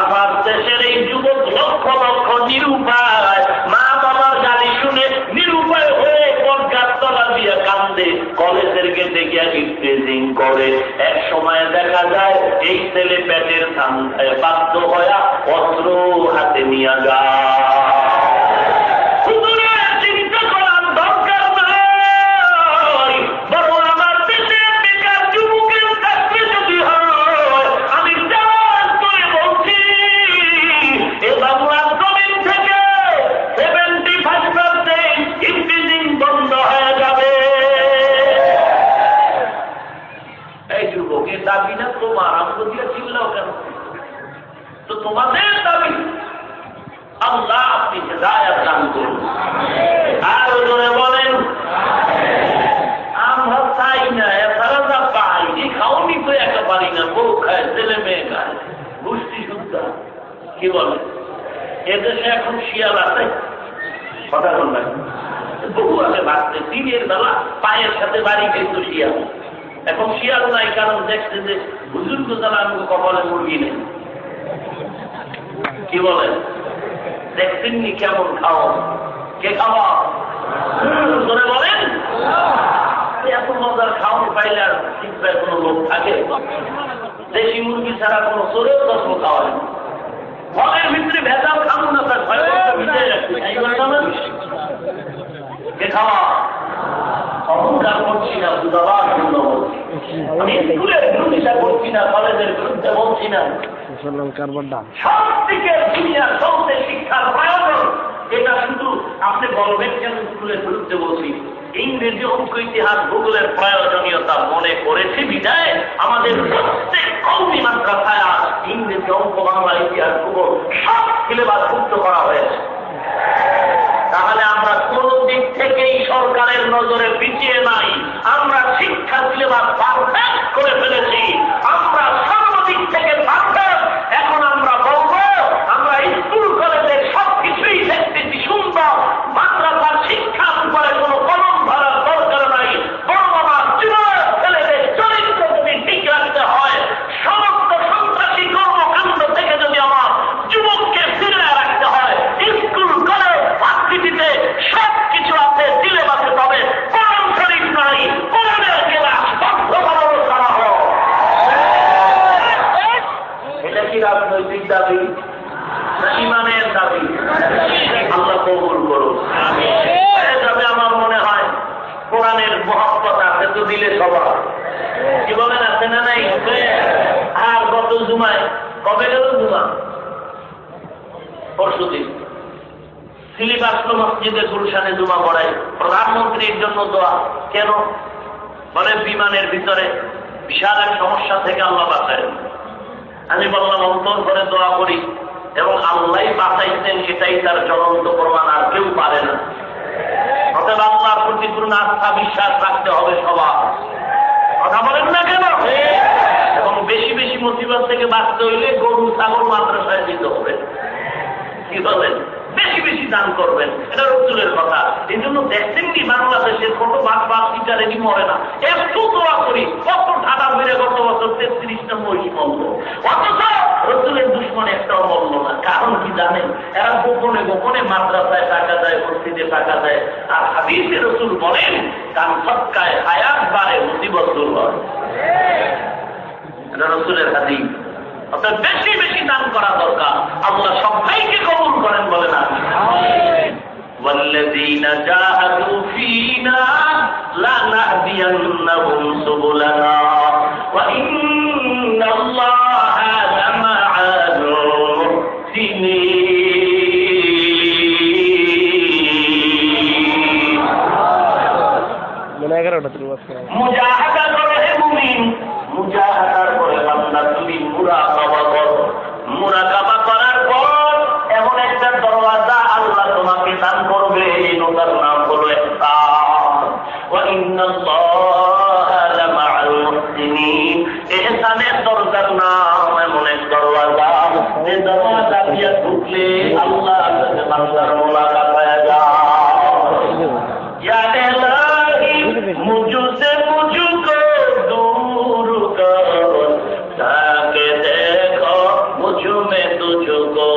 আমার দেশের এই যুবক লক্ষ লক্ষ নিরুপায়, মা বাবার গালি শুনে নিরুপায় হয়ে পর্যাপ্ত তলা দিয়ে কান্দে, কলেজের গেটে গিয়ে ইফতেজিং করে। এক সময় দেখা যায় এই ছেলে পেটের ধান্দায় বাধ্য হয়ে অস্ত্র হাতে নিয়ে যায়। দাবি না তোমার, আমাকে দিয়ে চিল্লাও কেন? তো তোমাদের দাবি। আল্লাহ আপনি হেদায়েত দান করুন। আর ওজনে বলেন আমরা চাই না, এছাড়া যা পাই খাওনি তো একা পারি না, বউ খায়, ছেলে মেয়ে খায়, গোষ্ঠী শুদ্ধা। কি বলে এদেশে এখন শিয়াল আছে? কথা বলবেন বহু আগে ভাবছে দিনের বেলা পায়ের সাথে বাড়ি খেত শিয়াল, এখন শিয়াল নাই, কারণ দেখছে যে বুজুর্গ যারা আমাকে কপালে মুরগি নেই। কি বলেন, দেখছেননি কেমন খাও, কে খাওয়া ধরে বলেন, এত মজার খাওয়ান পাইলে আর শিখবে কোনো লোক থাকে? দেশি মুরগি ছাড়া কোনো চোরের কষ্ট খাওয়ায় ফলের ভিতরে ভেজাল খাবো না, তার ভয় কে খাওয়া অহংকার করছি না, বুঝাবার জন্য বলছি, আমি স্কুলের বিরোধিতা করছি না, কলেজের বিরুদ্ধে বলছি না। সব দিকে দুনিয়ার চলতে শিক্ষার প্রয়োজন, এটা শুধু আপনি বলবেন কেন স্কুলের বিরুদ্ধে বলছি। ইংরেজি, অঙ্ক, ইতিহাস, ভূগোলের প্রয়োজনীয়তা মনে করেছি বিদায় আমাদের প্রত্যেক কওমি মাদ্রাসায় ইংরেজি, অঙ্ক, বাংলা, ইতিহাস, ভূগোল সব সিলেবাস যুক্ত করা হয়েছে। তাহলে আমরা কোন দিক থেকেই সরকারের নজরে পিছিয়ে নাই, আমরা শিক্ষা সিলেবাস পারফেক্ট করে ফেলেছি, আমরা সর্বদিক থেকে পারফেক্ট। এখন আমরা বলবো আমরা স্কুল কলেজের সবকিছুই দেখতেছি সুন্দর, মাদ্রাসার শিক্ষার উপরে কোনো কলম ধরার দরকার নাই। বড় আমার যুবক ছেলেদের চরিত্র যদি ঠিক রাখতে হয়, সমস্ত সন্ত্রাসী কর্মকাণ্ড থেকে যদি আমার যুবককে ফিরে রাখতে হয়, স্কুল কলেজ ভার্সিটিতে সবকিছু আছে সিলেবাসে, তবে কোরআন শরীফ নাই, কোরআনের ক্লাস বাধ্যতামূলক করা হোক। এটা কি রাজনৈতিক দাবি না ইমানের দাবি? আল্লাহ কবুল করুন। তবে আমার মনে হয় কোরআনের মহব্বত আছে তো দিলে সবার, কি বলেন আছে না নাই? আর গত জুমায়, কবে গেল জুমা? পরশুদিন সিলিপ আসলো মসজিদে গুলশানে জুমা পড়ায়, প্রধানমন্ত্রীর জন্য দোয়া। কেন? বলে বিমানের ভিতরে বিশাল এক সমস্যা থেকে আল্লাহ বাঁচায়। আমি বললাম অন্তর করে দোয়া করি, এবং আল্লাহ বাঁচাইছেন এটাই তার জ্বলন্ত প্রমাণ, আর কেউ পারে না। অতএব আল্লাহর প্রতি পূর্ণ আস্থা বিশ্বাস রাখতে হবে সবার। কথা বলেন না কেন? এবং বেশি বেশি মুসিবত থেকে বাঁচতে হইলে গরু ছাগল মাদ্রাসায় দিতে হবে। কি বলেন? বেশি বেশি দান করবেন, এটা রসুলের কথা। এই জন্য দেখছেননি বাংলাদেশের কত বাপ টিচারেরই মরে না, এত দোয়া করি, কত ঠাডা বেড়ে গত বছর 33 নম্বর মরল, অথচ রসুলের দুশ্মন একটাও মরল না। কারণ কি জানেন? এরা গোপনে গোপনে মাদ্রাসায় টাকা দেয়, মসজিদে টাকা দেয়। আর হাদিসে রসুল বলেন কান সৎকায় হায়াত বাড়ে, মুসিবত দূর হয়। এটা রসুলের হাদিস। অর্থাৎ বেশি বেশি দান করা দরকার। আল্লাহ সবাইকে কবুল করেন, বলেন আমিন। والذين جاهدوا فينا لنهدينهم سبلنا وإن الله لمع المحسنين। মুজাহাদা করে হে মুমিন, মুজাহাদার পরে বান্দা তুমি মুরাকাবা করো। মুরাকাবা করার পর এমন একটা দরওয়াজা আল্লাহ তোমাকে দান করবে, নতার নাম হলো ইহসান। ওয়া ইন্নাল্লাহা লামাআল মুহসিনিন। ইহসানের দরজার নাম এমন এক দরওয়াজা, যে দরওয়াজা দিয়ে ঢুকলে আল্লাহর সাথে বান্দার মুলাকাত হয়ে যায়। ইয়া ইলাহি মুঝসে মুঝকো दूर कर, ताके देखो मुझ में तुझको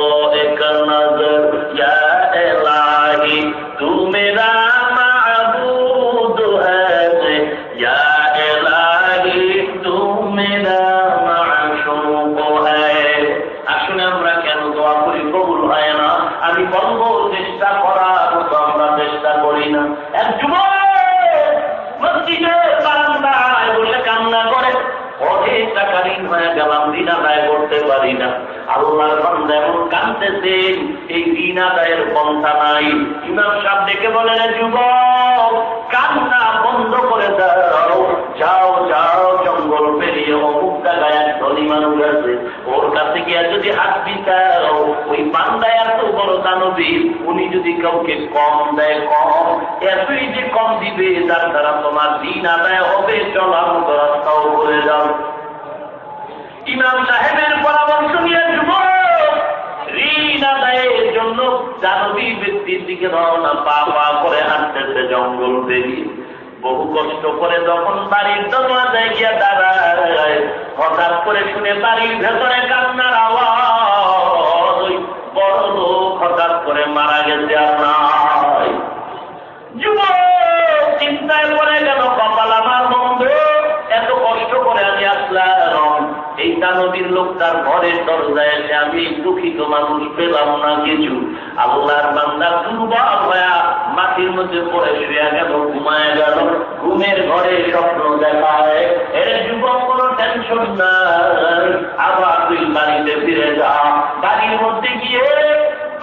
एक नजर। या इलाही तू मेरा माबूद है, या इलाही तू मेरा माशूक है। আসলে আমরা কেন দোয়া করি কবুল হয় না? আমি বলবো চেষ্টা করার মতো আমরা চেষ্টা করি না। এক যুবক মসজিদের বারান্দায় বসে কান্না করে, অনেক টাকা ঋণ হয়ে গেলাম, ঋণ আদায় করতে পারি না। আল্লাহর বান্দা এমন কাঁদতেছেন, এই ঋণ আদায়ের পন্থা নাই। ইমাম সাহেব ডেকে বলেন, যুবক কান্না বন্ধ করে দাও, যাও যাও জঙ্গল পেরিয়ে অমুক জায়গায় এক ধনী মানুষ আছে, ওর কাছে গিয়ে যদি হাত বিছাও, ওই বান্দায় এত বড় দানবী, উনি যদি কাউকে কম দেয় কম, এতই যে কম দিবে যার দ্বারা তোমার ঋণ আদায় হবে, চলার মতো রাস্তাও করে যাও। ইমাম সাহেবের পরামর্শ নিয়ে যুবক ঋণ আদায়ের জন্য লোক জানবী ব্যক্তির দিকে রওনা, পা পা করে হাঁটতেছে জঙ্গল পেরিয়ে। বহু কষ্ট করে যখন বাড়ির দরজায় গিয়া দাঁড়ায়, হঠাৎ করে শুনে বাড়ির ভেতরে কান্নার আওয়াজ। ওই বড় লোক হঠাৎ করে মারা গেছে আর নাই। যুবক চিন্তায় পড়ে গেল, কপাল আমার বন্ধ, এত কষ্ট করে আমি আসলাম, এই দানবীর লোকটার ঘরের দরজায় এসে আমি দুঃখিত মানুষ পেলাম না কিছু। আল্লাহর বান্দা দুর্বল হয়ে মাটির মধ্যে পড়ে শুয়ে গেল, ঘুমায় গেল। ঘুমের ঘরে স্বপ্ন দেখায়, এর যুবক কোনো টেনশন নাই, আবার তুই বাড়িতে ফিরে যা। বাড়ির মধ্যে গিয়ে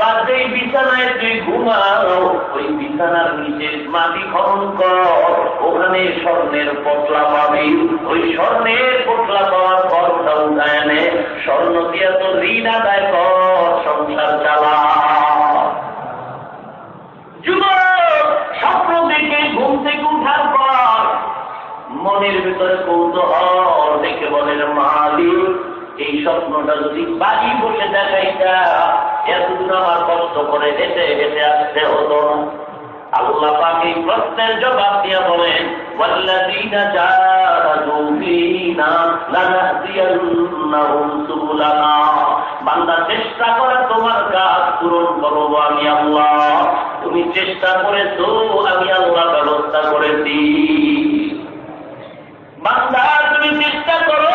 বাড়ির বিছানায় তুই ঘুমাও, ওই বিছানার নিচে মাটি খনন কর, ওখানে স্বর্ণের পটলা পাবি। ওই স্বর্ণের পটলা পাওয়ার পরটা উঠায় নে, স্বর্ণ দিয়ে তো ঋণ আদায় কর, সংসার চালা। যুবক স্বপ্ন দেখে ঘুম থেকে উঠার পর মনের ভিতরে কৌতূহল দেখে বলেন, মালিক এই স্বপ্নটা যদি বাড়ি বসে দেখাইতা, এতদিন আমার কষ্ট করে হেঁটে হেঁটে আসতে হতো না। আল্লাহ পাক এই প্রশ্নের জবাব দিয়ে বলেন, ওয়াল্লাযীনা জাহাদু ফীনা লানাহদিয়ান্নাহুম সুবুলানা। বান্দা চেষ্টা করে তোমার কাজ পূরণ করব আমি আল্লাহ। তুমি চেষ্টা করেছো, আমি আল্লাহ ব্যবস্থা করেছি। বান্দা তুমি চেষ্টা করো।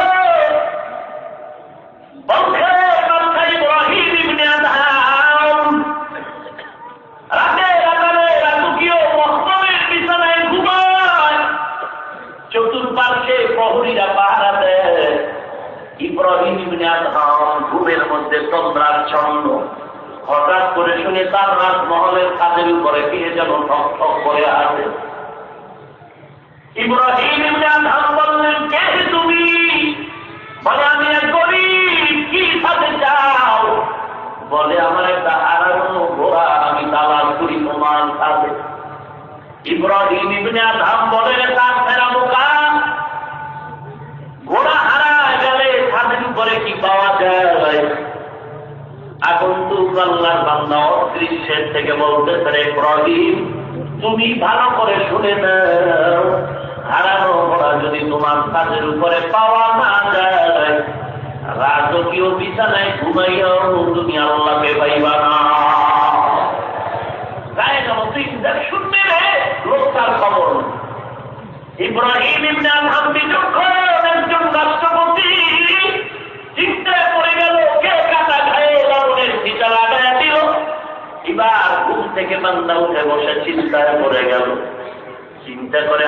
চতুর্পার্শ্বে প্রহরীরা পাহারা দেয়। ইব্রাহিম ইবনে আদহাম ঘুমের মধ্যে তন্দ্রাচ্ছন্ন, হঠাৎ করে শুনে তার রাজমহলের কাজের উপরে ফিরে যেন ঠক ঠক করে আসে। ইব্রাহিম ইবনে আদহাম বললেন, কে তুমি? বলে, আমি এক গরীব, কি সাথে চাও? বলে, আমার একটা হারানো ঘোড়া, আমি তালাশ করি তোমার সাথে। ইব্রাহিম ইবনে আদহাম বলে, তার ফেরা বোকা, ঘোড়া হারায় গেলে ছাদের উপরে কি পাওয়া যায়? আগন্তুক আল্লাহর বান্দা অদৃশ্যের থেকে বলতেছে, ইব্রাহিম তুমি ভালো করে শুনে নাও, হারানো ঘোড়া যদি তোমার ছাদের উপরে পাওয়া না যায়, রাজকীয় বিছানায় ঘুমাইয়াও তুমি আল্লাহকে পাইবা না। গায়ে যেমন শুনবে রে লোকটার খবর। ইব্রাহিম ইবনে আদহাম বিচক্ষণ একজন রাষ্ট্রপতি, চিন্তায় পড়ে গেল, কে কাটা খায়ে লবণের চিটা লাগাইয়া দিল। এবার ঘুম থেকে বান্দা উঠে বসে চিন্তায় পড়ে গেল। চিন্তা করে,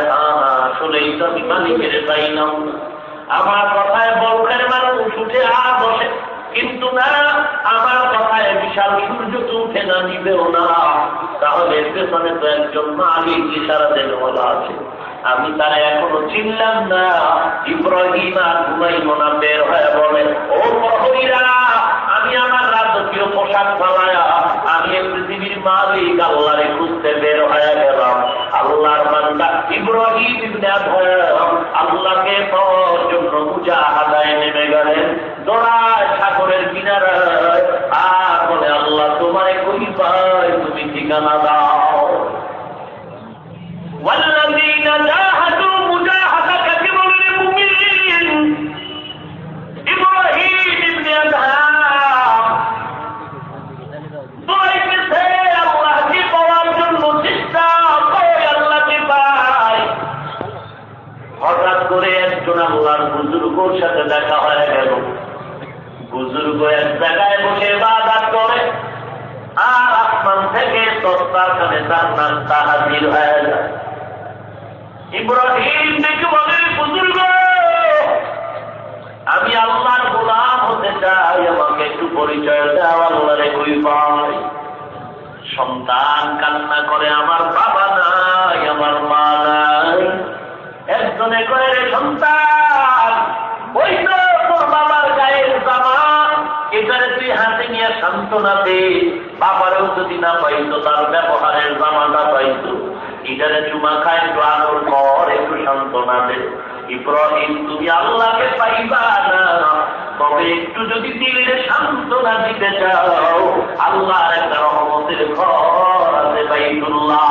আসলেই তো আমি মালিকের পাইলাম না। আমার কথায় বলকের মানুষ উঠে আর বসে, কিন্তু না, আমার কথায় বিশাল সূর্য তো উঠে না, নিবেও না। তাহলে পেছনে তো একজন মালিক ইশারা দেন বলা আছে, আমি তারা এখনো চিনলাম না। ইব্রাহিম আর ঘুমাইব না, বের হয়ে বলে, ও প্রহরীরা, আমি আমার রাজকীয় পোশাক ফালায়া আমি পৃথিবীর মালিক আল্লাহরে খুঁজতে বের হয়ে গেলাম। আল্লাহর বান্দা ইব্রাহিম ইবনে আদহাম আল্লাহকে পাওয়ার জন্য মুজাহাদায় নেমে গেলেন, দৌড়ায় সাগরের কিনারায়, আর বলে, আল্লাহ তোমারে কই পাই, তুমি ঠিকানা দাও। والذين جاهدوا مجاهدة المؤمنين ইব্রাহিম ইবনে আদহাম দৌড়াইতেছে আল্লাহকে পাওয়ার জন্য, চেষ্টা করে আল্লাহকে পায়। হঠাৎ করে একজন আল্লাহর বুজুর্গর সাথে দেখা হয়ে গেল। বুজুর্গ এক জায়গায় বসে ইবাদত করে, আর আসমান থেকে দস্তারখানে তার নাস্তা হাজির হয়ে যায়। ইব্রাহিম দেখে বলে, বুজুর্গ, আমি আল্লাহর গোলাম হতে চাই, আমাকে একটু পরিচয় দাও, আল্লাহরে কই পাই। সন্তান কান্না করে, আমার বাবা নাই, আমার মা নাই। একজনে কয়ে, রে সন্তান, ওই তো তোর বাবার গায়ের জামা, এটারে তুই হাতে নিয়ে সান্ত্বনা দে। বাবারেও যদি না পাইতো, তার ব্যবহারের জামাটা পাইতো, এটারে চুমা খায়, একটু আদর কর, একটু সান্ত্বনা দে। ইব্রাহিম তুমি আল্লাহকে পাইবা না, তবে একটু যদি দিলে সান্ত্বনা দিতে চাও, আল্লাহর একটা রহমতের ঘর আছে বাইতুল্লাহ,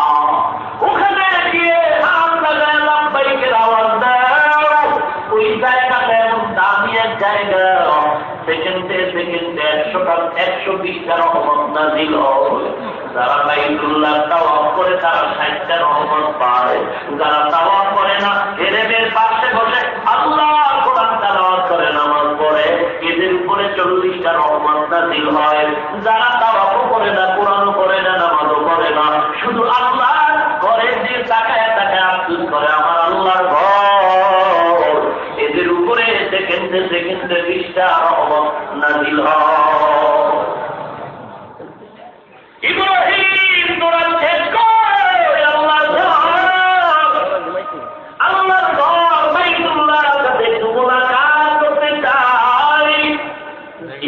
ওখানে গিয়ে হাত লাগায় লাব্বাইকের আওয়াজ দাও। ওই জায়গাটা এমন দামি এক জায়গা, সেকেন্ডে 120টা রহমত নাযিল হয়। যারা বাইতুল্লাহ তাওয়াফ করে তারা 60টা রহমত পায়, যারা তাওয়াফ করে না এদের পাশে বসে আল্লাহর কোরআন তেলাওয়াত করে নামাজ পড়ে, এদের উপরে 40টা রহমত নাযিল হয়। যারা তাওয়াফও করে না, কোরআনও করে না, নামাজও করে না, শুধু আল্লাহ ঘরে দিয়ে তাকায় তাকায় আফসোস করে আমার আল্লাহর ঘর, এদের উপরে সেকেন্ডে 20টা রহমত নাযিল হয়। ইব্রাহিম তোরা শেষ কর আল্লাহর ঘর বাইতুল্লাহর কাছে মোলাকাত করতে চাই।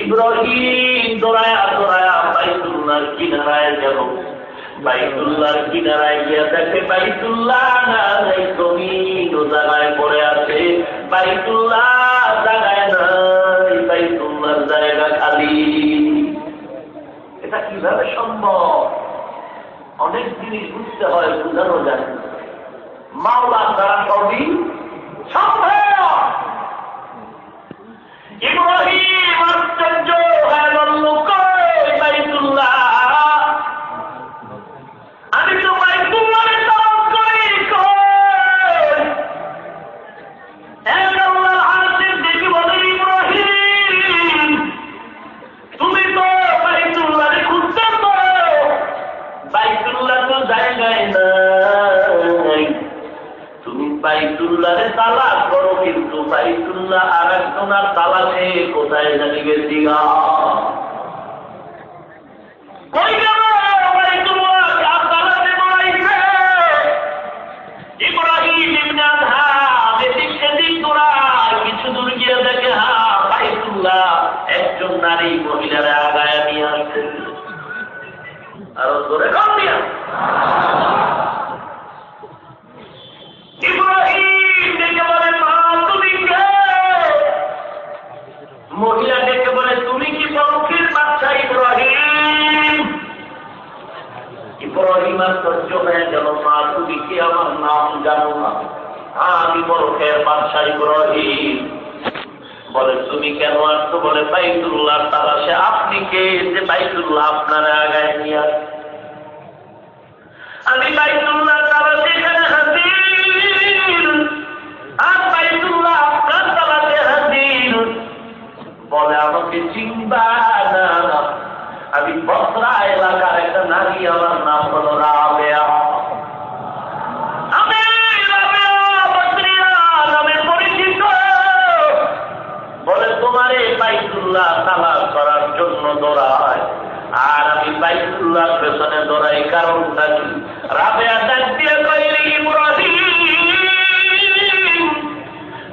ইব্রাহিম দৌড়ায়া বাইতুল্লাহর কিনারায় গেল। বাইতুল্লাহর কিনারায় গিয়ে দেখে বাইতুল্লাহ নাই, জমিন ও জায়গায় পড়ে আছে। বাইতুল্লাহ জায়গায় নাই, বাইতুল্লাহর জায়গা খালি। এটা কিভাবে সম্ভব? অনেক জিনিস বুঝতে হয়, বুঝানো যায় মাওলার দ্বারা সবই সম্ভব। ইব্রাহিম আশ্চর্য হয়ে বলল, কই বাইতুল্লাহ? আমি তো বাইতুল্লাহরে তাওয়াফ করি, কই? আল্লাহর আরশের দিকে বলে, ইব্রাহিম তুমি তো বাইতুল্লাহরে খুঁজতেছ, বাইতুল্লাহ তো জায়গায় নাই। তুমি বাইতুল্লাহরে তালাশ করো, কিন্তু বাইতুল্লাহ আর একজনের তালাশে কোথায় জানি গেছি গা। কই গেল বাইতুল্লাহ? আর তালাশে বলাইছে ইব্রাহিম ইবনে আদহাম এদিক সেদিক দৌড়ায়, কিছু দূর গিয়ে দেখে বাইতুল্লাহ একজন নারী মহিলারা আগায় নিয়ে আসছে। আরো জোরে কর দিয়া। ইব্রাহিম ডেকে বলে, মা তুমি কে? মহিলা ডেকে বলে, তুমি কি বরফের বাচ্চা ইব্রাহিম? ইব্রাহিম আশ্চর্য হয়ে গেল, মা তুমি কি আমার নাম জানো না? আমি বরফের বাচ্চা ইব্রাহিম। বলে তুমি কেন আসছো? বলে বাইতুল্লাহ তালাশে। আপনি কে যে বাইতুল্লাহ আপনারা আগায় নিয়ে আসছে? আমি বাইতুল্লাহ তালাশে এখানে হাজির, আর বাইতুল্লাহ আপনার তালাশে হাজির। বলে আমাকে চিনবা না? আমি বসরা এলাকার একটা নারী, আমার নাম হলো রাবেয়া। আমি রাবেয়া বসরিয়া নামে পরিচিত। বলে তোমারে বাইতুল্লাহ তালাশ করার জন্য দৌড়ায়, আর আমি বাইতুল্লাহ পেছনে দৌড়াই, কারণটা কি? রাবেয়া ডাক দিয়ে কইলে, ইব্রাহিম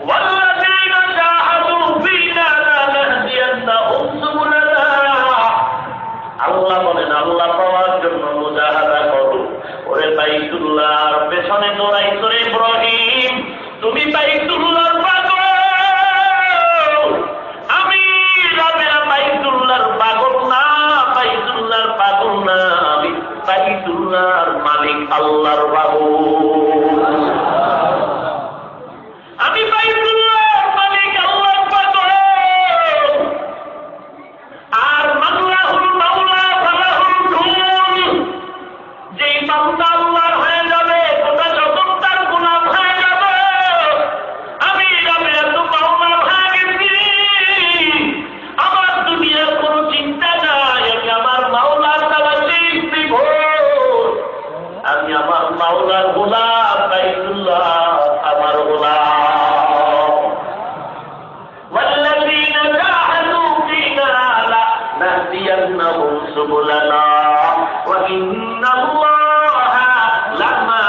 ওয়াল্লাযীনা জাহাদু ফীনা লানাহদিয়ান্নাহুম সুবুলানা। আল্লাহ বলেন, আল্লাহ পাওয়ার জন্য মুজাহাদা করো। ওরে বাইতুল্লাহর পেছনে দৌড়াই তোরে ইব্রাহিম, তুমি বাইতুল্লাহর পাগল। আমি রাবেয়া বাইতুল্লাহর পাগল না, বাইতুল্লাহর পাগল না, আমি বাইতুল্লাহর মালিক আল্লাহর পাগল। আমি বাইতুল্লাহর মালিক আল্লাহর পাগল। আর মাওলাহুল মাওলা ফালাহুল কুল, যেই বান্দা আল্লাহর হয়ে যাবে, গোটা জগৎ তার গোলাম হয়ে যাবে। আমি রাবেয়া তো মাওলার হয়ে গেছি, আমার দুনিয়ার কোনো চিন্তা নাই। আমি আমার মাওলার তালাশে বিভোর, আমি আমার মাওলার গোলাম, বাইতুল্লাহ আমার গোলাম। والذين جاهدوا فينا لنهدينهم سبلنا وإن الله لمع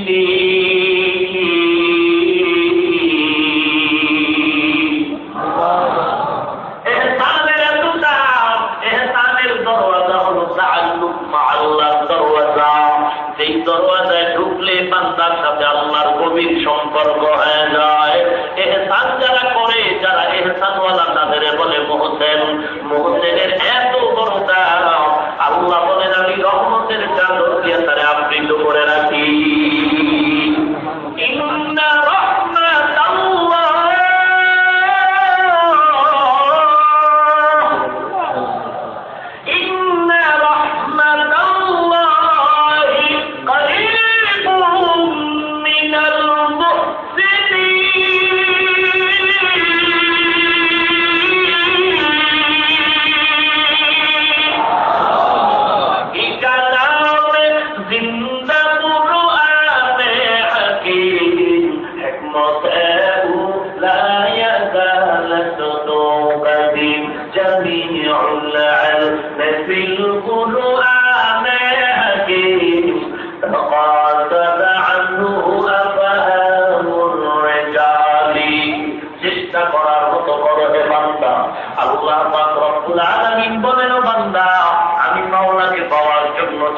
المحسنين। এহসানের এত দাম, এহসানের দরওয়াজা হলো তাআল্লুক মা আল্লাহর দরওয়াজা। সেই দরওয়াজায় ঢুকলে বান্দার সাথে আল্লাহর গভীর সম্পর্ক হয়ে যায়। এহসান যারা করে, যারা মোহসেন, মোহসেনের এত বড় দাম, আল্লাহ বলেন আমি রহমতের চাদর দিয়ে তারে আবৃত করে রাখি। ইন্না রাহমাতাল্লাহ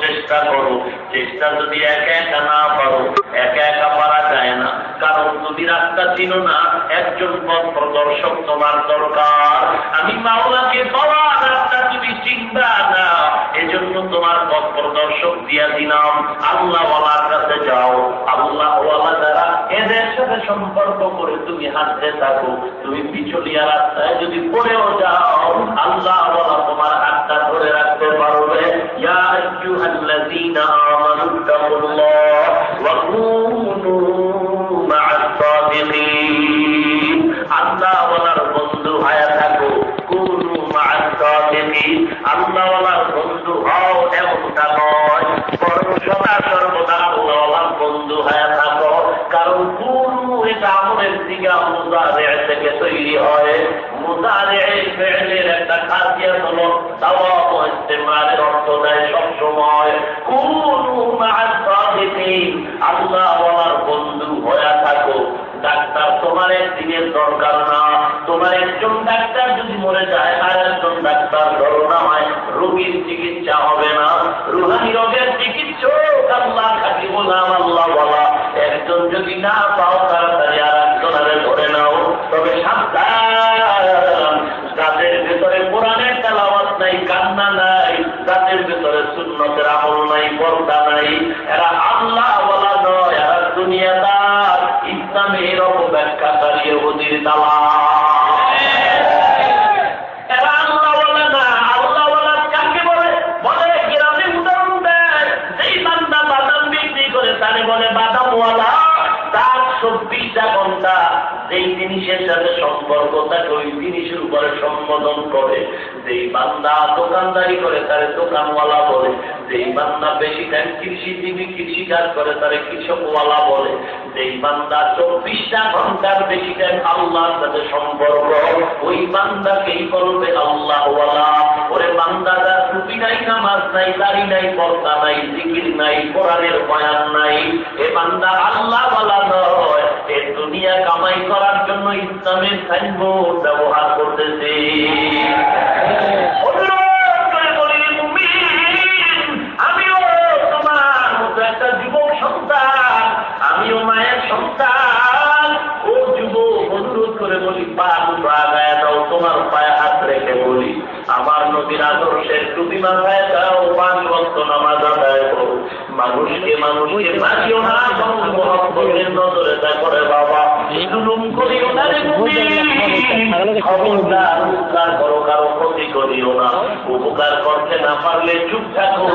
চেষ্টা করো। চেষ্টা যদি একা একা না পারো, একা একা পারা যায় না, কারণ তুমি রাস্তা চিনো না, একজন পথ প্রদর্শক তোমার দরকার। আমি মাওলাকে পাওয়ার রাস্তা তুমি চিন্তা না, এজন্য তোমার পথ প্রদর্শক দিয়া দিলাম। আল্লাহ ওয়ালার কাছে যাও, আল্লাহ ওয়ালা যারা এদের সাথে সম্পর্ক করে তুমি হাঁটতে থাকো। তুমি পিছলিয়া রাস্তায় যদি পড়েও যাও, আল্লাহ ওয়ালা তোমার হাতটা ধরে রাখতে পারবে। ইয়া আইয়ুহাল্লাযীনা আমানু তাকুল্লাহ ওয়া কুনু মা'আস সাদিকিন। আল্লাহ ওয়ালার বন্ধু হয়ে থাকো, কুনু মা'আস সাদিকিন। আল্লাহ ওয়ালার বন্ধু হও এমনটা নয়, বরং সদা সর্বদা আল্লাহ ওয়ালার বন্ধু হয়ে থাকো। কারণ কুনু এটা আমলের দিকে মুজারে থেকে তৈরি হয়। মুজারে ফি'লের একটা খাসিয়াত হলো দাওয়াম ও ইস্তেমালের অর্থ দেয় সবসময়। কুনু মা'আস সাদিকিন, আল্লাহ ওয়ালার বন্ধু হয়ে থাকো। ডাক্তার তোমার একদিনের দরকার না, তোমার একজন ডাক্তার যদি মরে যায় আর একজন ডাক্তার ধরো না হয়, রোগীর চিকিৎসা হবে না। রুহানি রোগের চিকিৎসক আল্লাহ খাকি বললাম আল্লাহ বলা। একজন যদি না পাও তাড়াতাড়ি আর একজনের ধরে নাও। তবে সাবধান, যাদের ভেতরে কোরআনের তেলাওয়াত নাই, কান্না নাই, যাদের ভেতরে সুন্নতের আমল নাই, পর্দা নাই, এরা আল্লাহ বলা নয়, এরা দুনিয়াদার, ইসলামের অপব্যাখ্যাকারী ইহুদির দালাল। এরা আল্লাহ বলে না। আল্লাহ বলা কাকে বলে? বলে গ্রামে উদাহরণ দেয়, যেই বান্দা বাদাম বিক্রি করে তারে বলে বাদামওয়ালা। তার 24টা ঘন্টা যেই জিনিসের সাথে সম্পর্ক থাকে ওই জিনিসের উপরে সম্বোধন করে। যেই বান্দা দোকানদারি করে তারে দোকানওয়ালা বলে। যেই বান্দা বেশি টাইম কৃষিজীবী কৃষিকাজ করে তারে কৃষকওয়ালা বলে। যেই বান্দা 24টা ঘন্টার বেশি টাইম আল্লাহর সাথে সম্পর্ক, ওই বান্দাকেই বলবে আল্লাহওয়ালা। ওরে বান্দা যার টুপি নাই, নামাজ নাই, দাড়ি নাই, পর্দা নাই, জিকির নাই, কোরআনের বয়ান নাই, এ বান্দা আল্লাহওয়ালা নয়। এ দুনিয়া কামাই করার জন্য ইসলামের সাইনবোর্ড ব্যবহার করতেছে। আমিও তোমার মতো একটা যুবক সন্তান, আমিও মায়ের সন্তান। ও যুবক, অনুরোধ করে বলি পা দুটো আগায় দাও, তোমার পায়ে হাত রেখে বলি আমার নবীর আদর্শের টুপি মাথায় দাও, 5 ওয়াক্ত নামাজ আদায় করো। মানুষকে মারিও না, মহব্বতের নজরে দেখো রে বাবা। জুলুম করিও না রে মুমিন, খবরদার উপকার করো, কারো ক্ষতি করিও না। উপকার করতে না পারলে চুপ থাকো,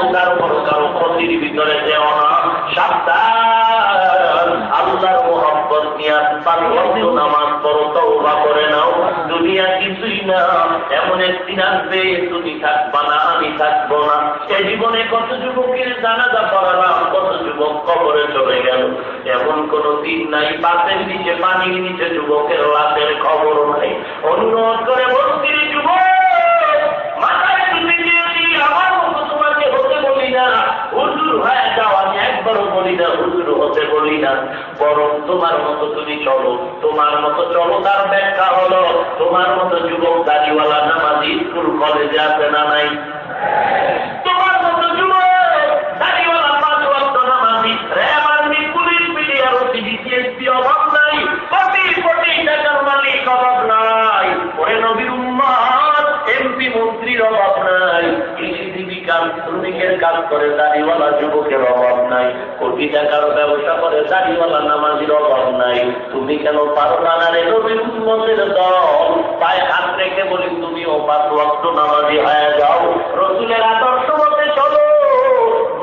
কারো ক্ষতির ভিতরে যেও না। সাবধান, আল্লাহর মহব্বত নিয়ে 5 ওয়াক্ত নামাজ পড়ো, তওবা করে নাও। দুনিয়া কিছুই না, এমন একদিন আসবে তুমি থাকবা না, আমি থাকবো না। এই জীবনে কত যুবকের জানাজা পড়ালাম, কত যুবক কবরে চলে গেল। এমন কোন দিন নাই বাসের নিচে, পানির নিচে যুবকের লাশের খবর নাই। অনুরোধ করে বলছি যুবক, মাথায় তুমি দিয়েছি, আমার মতো তোমাকে হতে বলি না, হুজুর হয়ে যাও আমি একবারও বলি না, হুজুর হতে বলি না। বরং তোমার মতো তুমি চলো, তোমার মতো চলো। তার ব্যাখ্যা হলো তোমার মতো যুবক দাড়িওয়ালা নামাজি স্কুল কলেজে আছে না নাই? তোমার মতো যুবক দাড়িওয়ালা 5 ওয়াক্ত নামাজি, RAB army, police, media, OCD, অভাব নাই, কোটি কোটি টাকার মালিক অভাব নাই। ওরে নবীর উম্মত, কোটি টাকার ব্যবসা করে দাড়িওয়ালা নামাজির অভাব নাই, তুমি কেন পারো না? রে নবীর উম্মতের দল, পায়ে হাত রেখে বলি তুমিও 5 ওয়াক্ত নামাজি হয়ে যাও, রসুলের আদর্শ মতে চলো।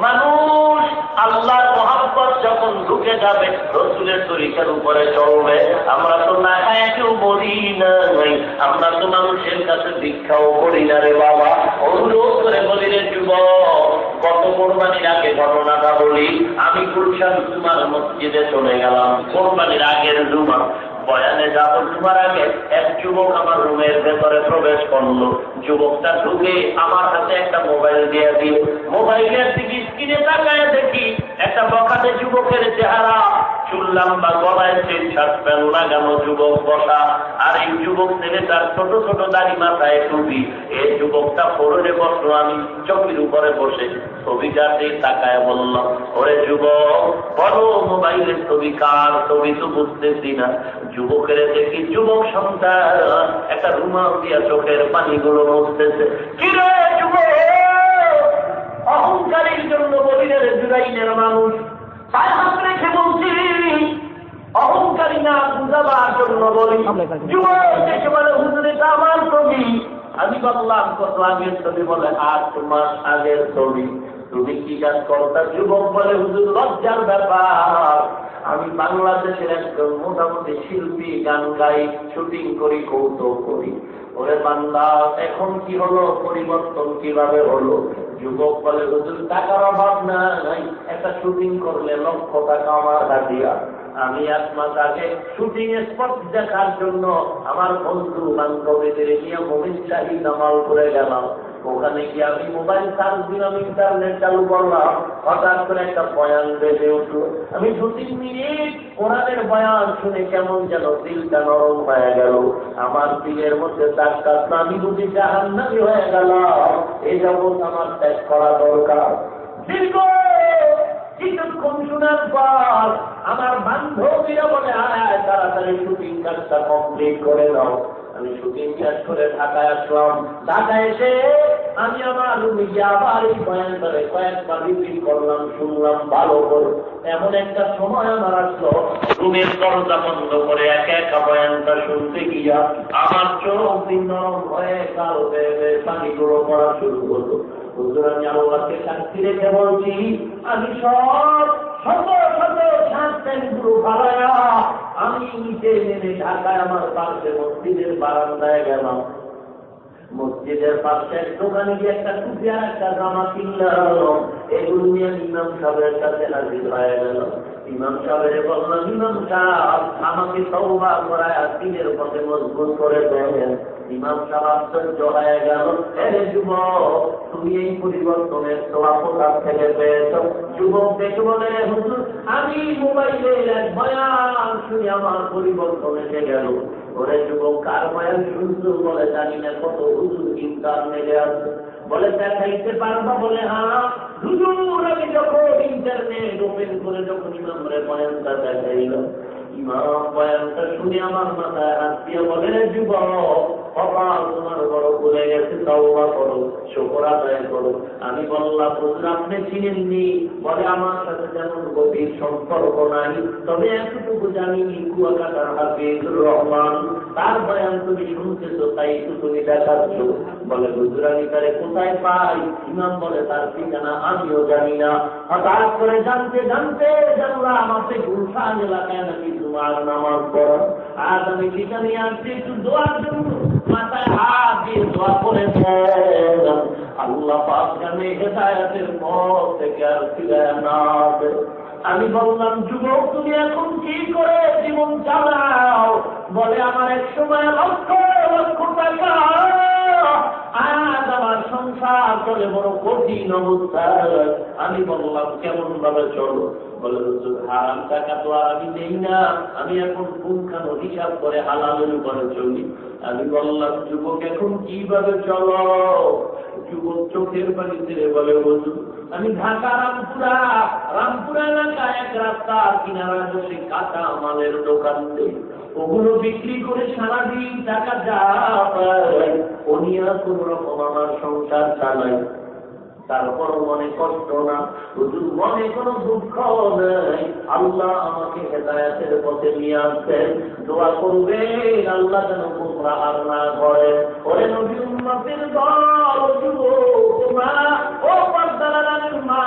মানুষ আল্লাহর মহব্বত যখন ঢুকে যাবে রসুলের তরিকার উপরে চলবে। আমরা তো না খায় কেউ বলি নাই, আমরা তো মানুষের কাছে ভিক্ষাও করি না রে বাবা। অনুরোধ করে বলি রে যুবক, গত কোরবানির আগে ঘটনাটা বলি। আমি গুলশান জুমার মসজিদে চলে গেলাম, কোরবানির আগের জুমা বয়ানে যাবো। জুমার আগে এক যুবক আমার রুমের ভেতরে প্রবেশ করলো। যুবকটা ঢুকে আমার হাতে একটা মোবাইল দিয়ে দিল। মোবাইলের দিকে স্ক্রিনে তাকায় দেখি একটা বখাটে যুবকের চেহারা, চুল লম্বা, গলায় চেন শার্ট প্যান্ট লাগানো যুবক বসা, আর এই যুবক ছেলেটার ছোট ছোট দাড়ি, মাথায় টুপি। এই যুবকটা ফোরে বসলো, আমি চৌকির উপরে বসে ছবিটাতে তাকায় বললাম, ওরে যুবক বলো মোবাইলের ছবি কার? ছবি তো বুঝতেছি না। যুবকের দেখি যুবক সন্তান একটা রুমাল দিয়া চোখের পানিগুলো মুছতেছে। কিরে যুবক, অহংকারের জন্য বলিলের জুরাইনের মানুষ পায়ে হাত রেখে বলছি, অহংকারী না বুঝাবার জন্য বলি। যুবক দেখে বলে, হুজুর এটা আমার ছবি। আমি বললাম, কত আগের ছবি? বলে 8 মাস আগের ছবি। তুমি কি কাজ করতা? যুবক বলে, হুজুর লজ্জার ব্যাপার, আমি বাংলাদেশের একজন মোটামুটি শিল্পী, গান গাই, শুটিং করি, কৌতুক করি। ওরে বান্দা, এখন কি হলো? পরিবর্তন কিভাবে হলো? যুবক বলে, হুজুর টাকার অভাব নাই, একটা শুটিং করলে 1 লক্ষ টাকা আমার হাতিয়া। আমি 1 মাস আগে শুটিং স্পট দেখার জন্য আমার বন্ধু বান্ধবীদের নিয়ে মোমিন শাহী নামাল করে গেলাম। ওখানে গিয়ে আমি মোবাইল চার্জ দিলাম, ইন্টারনেট চালু করলাম, হঠাৎ করে একটা বয়ান বেজে উঠলো। আমি 2-3 মিনিট কোরআনের বয়ান শুনে কেমন যেন দিলটা নরম হয়ে গেল। আমার দিলের মধ্যে দাগ কাটলো, আমি বুঝি জাহান্নামী হয়ে গেলাম। এই জগৎ আমার ত্যাগ করা দরকার। দীর্ঘ কিছুক্ষণ শোনার পর আমার বান্ধবীরা বলে, আয় তাড়াতাড়ি শুটিং কাজটা কমপ্লিট করে দাও। আমি শুটিং কাজ করে ঢাকায় আসলাম। ঢাকায় এসে আমি আমার রুমে গিয়ে আবার এই বয়ান ধরে কয়েকবার রিপিট করলাম, শুনলাম ভালো করে। এমন একটা সময় আমার আসলো, রুমের দরজা বন্ধ করে একা একা বয়ানটা শুনতে গিয়া আমার চোখ দিন নরম হয়ে কাল বেয়ে পানিগুলো পড়া শুরু হলো। হুজুর আমি আল্লাহকে সাক্ষী রেখে বলছি, আমি সব শত শত শ্বাসগুলো ভাড়ায়া আমি নিচে নেমে ঢাকায় আমার পাশে মসজিদের বারান্দায় গেলাম। মসজিদের পাশে এক দোকানে গিয়ে একটা টুপি আর একটা জামা কিনলাম। এগুলো নিয়ে ইমাম সাহেবের কাছে হাজির হয়ে গেল। ইমাম সাহেব বললাম, ইমাম সাহেব আমাকে তওবা করায় দিনের পথে মজবুত করে দেন। ইমাম সাহেব আশ্চর্য হয়ে গেল, এরে যুবক তুমি এই পরিবর্তনের ছোঁয়া কোথার থেকে পেয়েছ? যুবক দেখে বলে, হুজুর আমি মোবাইলের এক বয়ান শুনে আমার পরিবর্তন এসে গেল। ওরে যুবক কার বয়ান শুনছো? বলে জানি না, কত হুজুর ইন্টারনেটে আছে। বলে দেখাইতে পারবা? বলে হ্যাঁ হুজুর, আমি যখন ইন্টারনেট ওপেন করে যখন ইমামের বয়ানটা দেখাইল, ইমাম বয়ানটা শুনে আমার মাথায় হাত দিয়ে বলে, যুবক কপাল তোমার বড় ভুলে গেছে, তওবা করো, শুকর আদায় করো। আমি বললাম, হুজুর আপনি চিনেননি? বলে আমার সাথে যেমন গভীর সম্পর্ক নাই, তবে এতটুকু জানি কুয়াকাটার হাফিজুর রহমান, তার বয়ান তুমি শুনতেছো, তাই তো তুমি দেখাচ্ছ। বলে হুজুর আমি তারে কোথায় পাই? ইমাম বলে, তার ঠিকানা আমিও জানি না। হঠাৎ করে জানতে জানতে জানলাম আপনি গুলশান এলাকায় নাকি জুমার নামাজ পড়েন। আজ আমি ঠিকানা আসছি একটু দোয়ার জন্য, মাথায় হাত দিয়ে দোয়া করেছেন, আল্লাহ পাক জানে হেদায়েতের পথ থেকে আর ফিরে না। আমি বললাম, যুবক তুমি এখন কি করে জীবন চালাও? বলে আমার এক সময় লক্ষ লক্ষ টাকা, আজ আমার সংসার চলে বড় কঠিন অবস্থায়। আমি বললাম, কেমন ভাবে চলো? বলে হুজুর হারাম টাকা তো আর আমি নেই না, আমি এখন পুঙ্খানো হিসাব করে হালালের উপরে চলি। আমি বললাম, যুবক এখন কিভাবে চলো? যুবক চোখের পানি ছেড়ে বলে, হুজুর আমি ঢাকা রামপুরা এলাকায় এক রাস্তার কিনারায় বসে কাঁচা মালের দোকান দেই, ওগুলো বিক্রি করে সারাদিন টাকা যা পাই ও নিয়ে কোন রকম আমার সংসার চালাই। তারপর মনে কষ্ট না, হুজুর মনে কোনো দুঃখ নেই, আল্লাহ আমাকে হেদায়েতের পথে নিয়ে আসছেন, দোয়া করবে আল্লাহ যেন গোমরাহ আর না করে। ওরে নবী উম্মতের দল, মা ও পর্দার মা,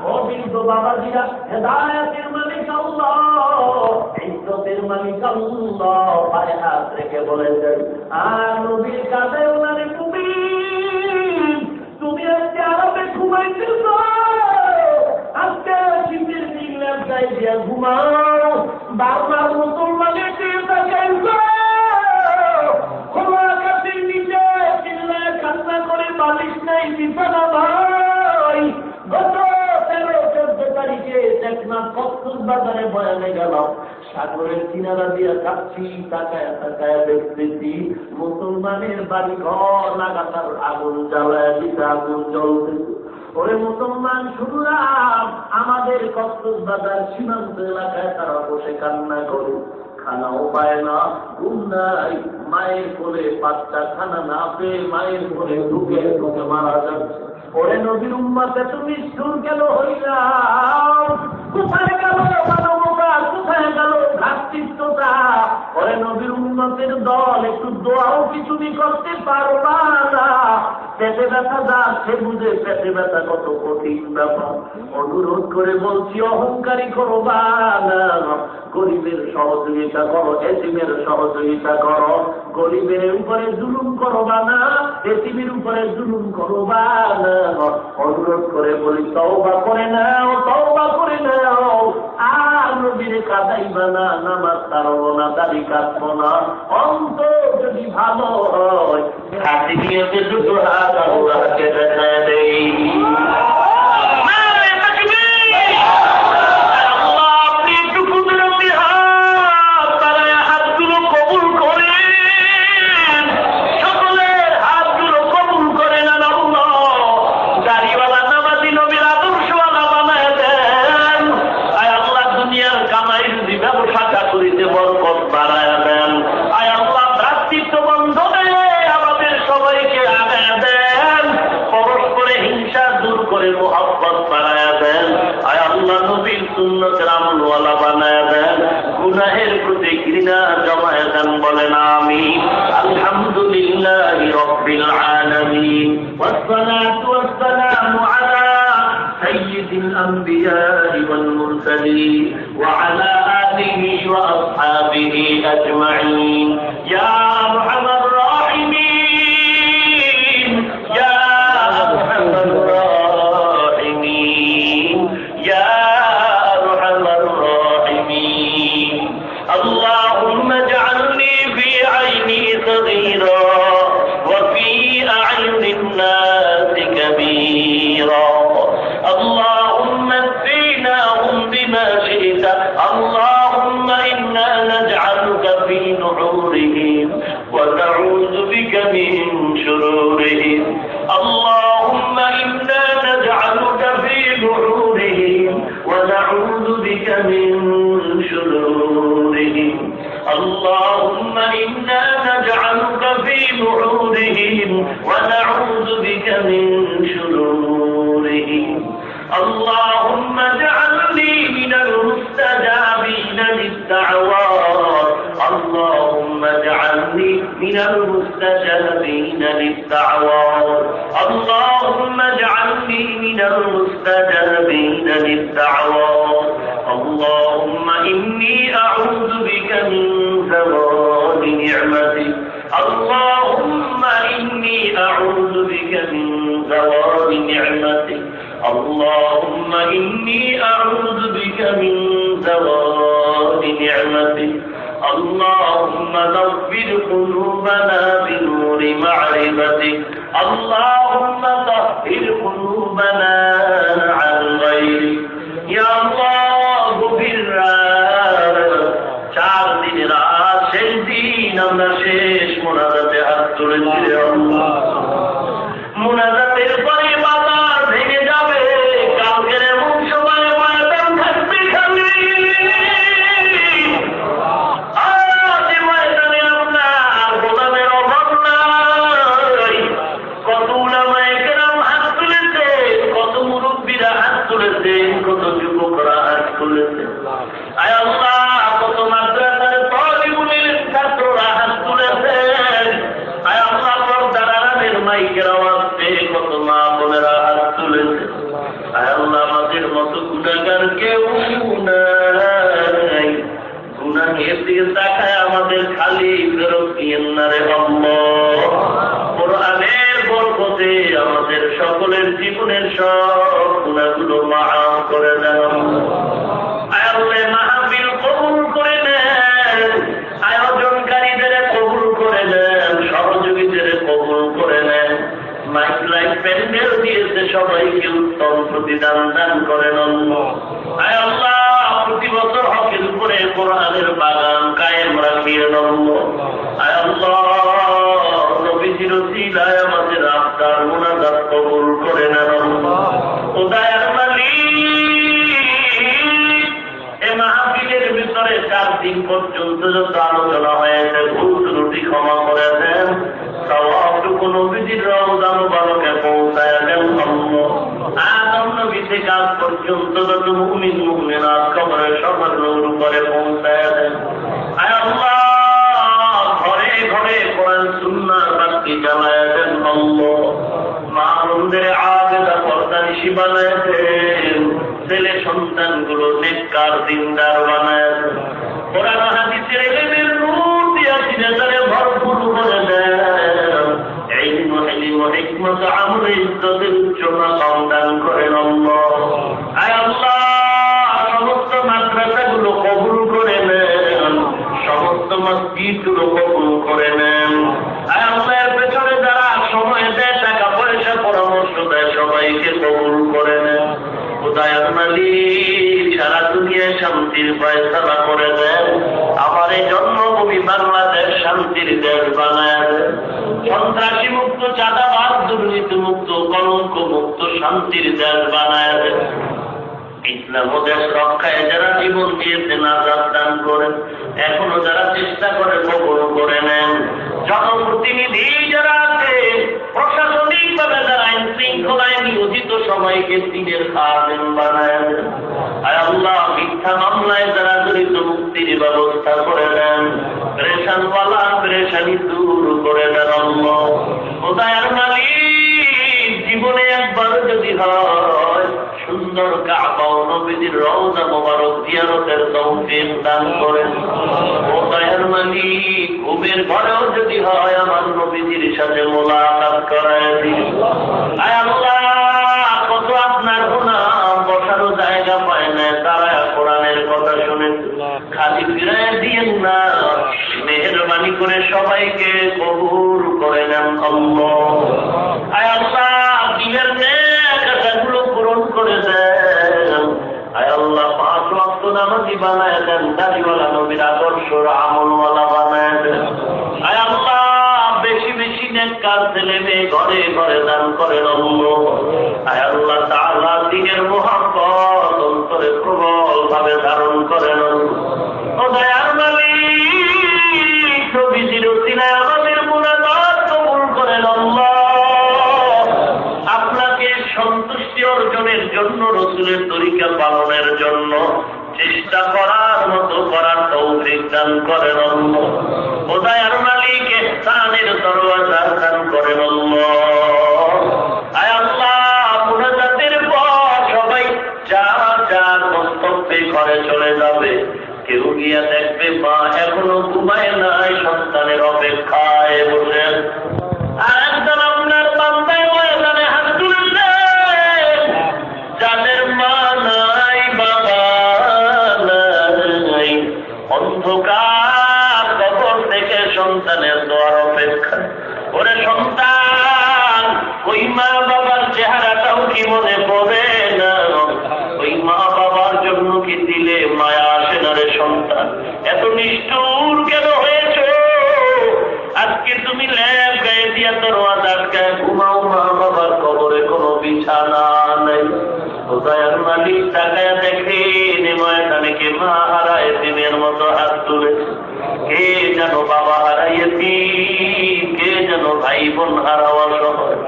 ও বৃদ্ধ বাবাজিরা, হেদায়েতের মালিক আল্লাহ, ইজ্জতের মালিক আল্লাহ, পায়ে হাত রেখে বলেছেন আর নবীর কাছে ওনারে তুমি আজকে আরামে ঘুমাইতেছ, আজকে শীতের দিন ল্যাবটাই দিয়া ঘুমাও, বারবার মুসলমানের দিয়ে তাকাইছ, খোলা আকাশের নিচে চিল্লায় কান্না করে বালিশ নাই বিছানা ভাই। গত 13-14 তারিখে টেকনাফ কক্সবাজারে বয়ানে গেল, সাগরের কিনারা দিয়ে কাচ্ছি, তাকায় তাকায় দেখতেছি মুসলমানের বাড়ি ঘর লাগাতার আগুন জ্বালায় দিতে, আগুন জ্বলতেছে। ওরে মুসলমান শুনুরা, আমাদের কক্সবাজার সীমান্ত এলাকায় তারা বসে কান্না করে, খানাও পায় না, ঘুম নাই, মায়ের কোলে বাচ্চা খানা না পেয়ে মায়ের কোলে ঢুকে ঢুকে মারা যাচ্ছে। ওরে নবীর উম্মতে তুমি সুর কেন হইলাম? কোথায় গেল মানবতা, কোথায় গেল ভ্রাতৃত্বতা? ওরে নবীর উম্মতের দল, একটু দোয়াও কি তুমি করতে পারবা না? পেটে ব্যথা যাচ্ছে বুঝে, পেটে ব্যথা কত কঠিন ব্যাপার। অনুরোধ করে বলছি, অহংকারী করবা না, গরিবের সহযোগিতা করো, এতিমের সহযোগিতা করো, গরিবের উপরে জুলুম করবা না, এতিমের উপরে জুলুম করবা না। অনুরোধ করে বলি, তওবা করে নাও, তওবা করে নাও, আর নবীর কাঁদাইবা না, নামাজ ছাড়বো না, দাড়ি কাটবো না, অন্তর যদি ভালো হয় হাতি দিয়ে দুটো হাত আল্লাহকে দেখায় দেই। সুন্নতের আমলওয়ালা বানায় দেন, গুনাহের প্রতি ঘৃণা জমায় দেন, বলেন আমিন। আলহামদুলিল্লাহি রাব্বিল আলামিন, ওয়াসসালাতু ওয়াসসালামু আলা সাইয়্যিদিল আমবিয়া'i ওয়াল মুরসালিন ওয়া আলা আলিহি ওয়া আসহাবিহি আজমাইন। ইয়া আরহামার রাহিমিন, ইয়া আরহামার রাহিমিন, ইয়া اللهم اجعلني في عيني صغيرا وفي أعين الناس كبيرا، اللهم اكفيناهم بما شئت، اللهم إنا نجعلك في نحورهم ونعوذ بك من شرورهم، اللهم إنا نجعلك في نحورهم ونعوذ بك من شرورهم، اللهم إنا نجعلك في نحورهم ونعوذ بك من شرورهم، اللهم اجعلني من المستجابين للدعوات، اللهم اجعلني من المستجابين للدعوات، اللهم اجعلني من المستجابين للدعوات، اللهم إني أعوذ بك من زوال نعمتك، اللهم إني أعوذ بك من زوال نعمتك، اللهم إني أعوذ بك من زوال نعمتك، اللهم نور قلوبنا بنور معرفتك، اللهم طهر قلوبنا عن غيرك، يا الله চার দিনের রাত, সেই দিন আমরা শেষ মোনাজাতে হাত তুলেছি। মোনাজাতের পরে বাজার ভেঙে যাবে, কালকের এমন সময় ময়দান থাকবে খালি। আজ ময়দানে আপনার গোলামের অভাব নাই। কত উলামায়ে কেরাম হাত তুলেছে, যুবকরা হাত তুলেছে। আয় আল্লাহ, কত মাদ্রাসার তালিবুল ছাত্ররা হাত তুলেছে। আয় আল্লাহ, পর্দার আড়ালের মাইকের আওয়াজ পেয়ে কত মা বোনেরা হাত তুলেছে। আয় আল্লাহ, আমাদের মতো গুনাহগার কেউ নাই। গুনাহের দিকে তাকায় আমাদের খালি ফেরত দিয়েন না রে আল্লাহ। কোরআনের বরকতে আমাদের সকলের জীবনের সব গুনাহগুলো মাফ করে দেন। আয় আল্লাহ, মাহফিল কবুল করে নেন, আয়োজনকারীদের কবুল করে নেন, সহযোগীদের কবুল করে নেন। মাইক লাইট প্যান্ডেল দিয়েছে সবাইকে উত্তম প্রতিদান দান করেন আল্লাহ। আয় আল্লাহ, প্রতি বছর হকের উপরে কোরআনের বাগান কায়েম রাখিয়ে দেন। আয় আল্লাহ, নবীজির ওসিলায় আমাদের আফতার মুনাজাত কবুল করে নেন আল্লাহ। ও দয়ার মালিক, এই মাহফিলের ভিতরে 4 দিন পর্যন্ত যত আলোচনা হয়েছে ভুল ত্রুটি ক্ষমা করে দেন। সওয়াবটুকু নবীজির রওজা মুবারকে পৌঁছায় দেন আল্লাহ। আদম নবী থেকে আজ পর্যন্ত যত মুমিন মুমিনাত কবরের সবার নূর উপরে পৌঁছায় দেন। আয় আল্লাহ, ঘরে ঘরে কোরআন সুন্নাহর বাতি জ্বালায় দেন আল্লাহ। মা বোনদের আবেদা পর্দানিশী বানায় দেন। ছেলে সন্তানগুলো নেককার দিনদার বানায় দেন। কোরআন হাদিসের ইলমের নূর দিয়া সিনারে ভরপুর করে দেন। ইলম ও হিকমত আমল ইজ্জতের উচ্চ মাকাম দান করেন আল্লাহ। আয় আল্লাহ, সমস্ত মাদ্রাসাগুলো কবুল করে নেন, সমস্ত মসজিদগুলো কবুল করে নেন। আয় আল্লাহ, এর পেছনে যারা সময় দেয়, টাকা পয়সা পরামর্শ দেয়, সবাইকে কবুল করে নেন। দয়ার মালিক, সারা দুনিয়ায় শান্তির ফয়সালা করে দেন। আমার এই জন্মভূমি বাংলাদেশ শান্তির দেশ বানায় দেন। সন্ত্রাসী মুক্ত, চাঁদাবাজ, দুর্নীতি মুক্ত, কলঙ্ক মুক্ত শান্তির দেশ বানায় দেন। ইসলাম ও দেশ রক্ষায় যারা জীবন দিয়েছেন আযাব দান করেন। এখনো যারা চেষ্টা করে কবুল করে নেন। জনপ্রতিনিধি যারা আছে, প্রশাসনিক ভাবে যারা আইন শৃঙ্খলায় নিয়োজিত সবাইকে দিনের খাদেম বানায় দেন। আয় আল্লাহ, মিথ্যা মামলায় যারা জড়িত মুক্তির ব্যবস্থা করে দেন। পেরেশানওয়ালা পেরেশানি দূর করে দেন আল্লাহ। ও দয়ার মালিক, জীবনে একবার যদি হয় সুন্দর কাবা ও নবীজির রওজা মোবারক জিয়ারতের তৌফিক দান করেন। ও দয়ার মালিক, ঘুমের ঘরেও যদি হয় আমার নবীজির সাথে মোলাকাত করায় দিন। আয় আল্লাহ, কত আপনার গোলাম বসারও জায়গা পায় না, তারা কোরআনের কথা শুনে খালি ফিরায় দিয়েন না। মেহেরবানি করে সবাইকে কবুল করে নেন আল্লাহ। আয় আল্লাহ, দিনের নেক আশাগুলো পূরণ করে দেন। আয় আল্লাহ, 5 ওয়াক্ত নামাজি বানায় দেন। দাড়িওয়ালা নবীর আদর্শর আমলওয়ালা বানায় দেন। আয় আল্লাহ, বেশি বেশি নেককার ছেলে মেয়ে ঘরে ঘরে দান করেন আল্লাহ। আয় আল্লাহ তাআলা, দ্বীনের মুহাব্বত অন্তরে প্রবল ভাবে ধারণ করেন আল্লাহ। ও দয়ার মালিক, নবীজির উসিলায় আমাদের মুনাজাত কবুল করেন আল্লাহ। আপনাকে সন্তুষ্টি অর্জনের জন্য, রাসূলের তরিকা পালনের জন্য চেষ্টা করার মতো করার তৌফিক দান করেন আল্লাহ। ও দয়ার মালিক, ইহসানের দরওয়াজা দান করেন আল্লাহ। আয় আল্লাহ, মুনাজাতের পর সবাই যার যার গন্তব্যে ঘরে চলে যাবে। কেউ গিয়া দেখবে মা এখনো ঘুমায় নাই, সন্তানের অপেক্ষায় বসে। আর একজন আপনার বান্দায় ময়দানে হাত তুলছে, যাদের মা নাই, বাবা নাই, অন্ধকার কবর থেকে সন্তানের দোয়ার অপেক্ষায়। ওরে সন্তান, ওই মা বাবার চেহারাটাও কি মনে পড়ে না? ওই মা বাবার জন্য কি দিলে মায়া আসে না রে সন্তান? এত নিষ্ঠুর কেন হয়েছ? আজকে তুমি ল্যাব গায়ে দিয়া দরওয়াজা আটকায় ঘুমাও, মা বাবার কবরে কোনো বিছানা নাই। দয়ার মালিক তাকায় দেখেন ময়দানে কে মা হারায় দিনের মতো হাত তুলেছে। কে যেন বাবা হারাইয়েছি, কে যেন ভাই বোন হারাওয়া সহায়,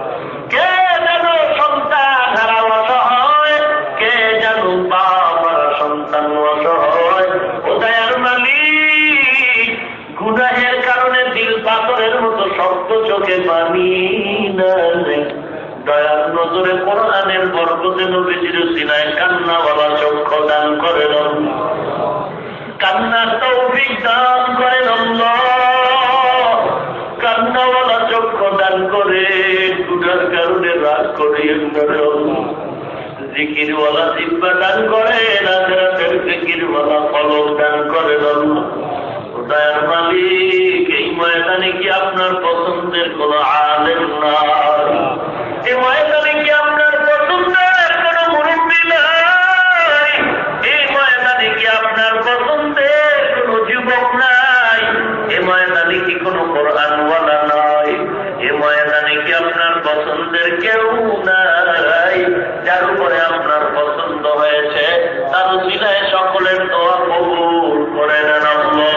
কে যেন সন্তান হারাওয়া সহায়, কে যেন বাবা চোখে পানি নাই। দয়ার নজরে কোরআনের বরকতে নবীজির সিনায় কান্নাওয়ালা চক্ষু দান করেন, কান্নার তৌফিক দান করেন আল্লাহ। কান্নাওয়ালা চক্ষু দান করে, গুনার কারণে রাগ করিয়েন না আল্লাহ। জিকিরওয়ালা জিহ্বা দান করেন, আখিরাতের জিকিরওয়ালা কলব দান করেন আল্লাহ। দয়ার মালিক, এই ময়দানে কি আপনার পছন্দের কোন আলেম নাই? এই ময়দানে কি আপনার পছন্দের কোন মুরব্বী নাই? এই ময়দানে কি আপনার পছন্দের কোন যুবক নাই? এই ময়দানে কি কোন কোরআনওয়ালা নাই? এই ময়দানে কি আপনার পছন্দের কেউ নাই? যার উপরে আপনার পছন্দ হয়েছে তার উসিলায় সকলের দোয়া কবুল করে নেন আল্লাহ।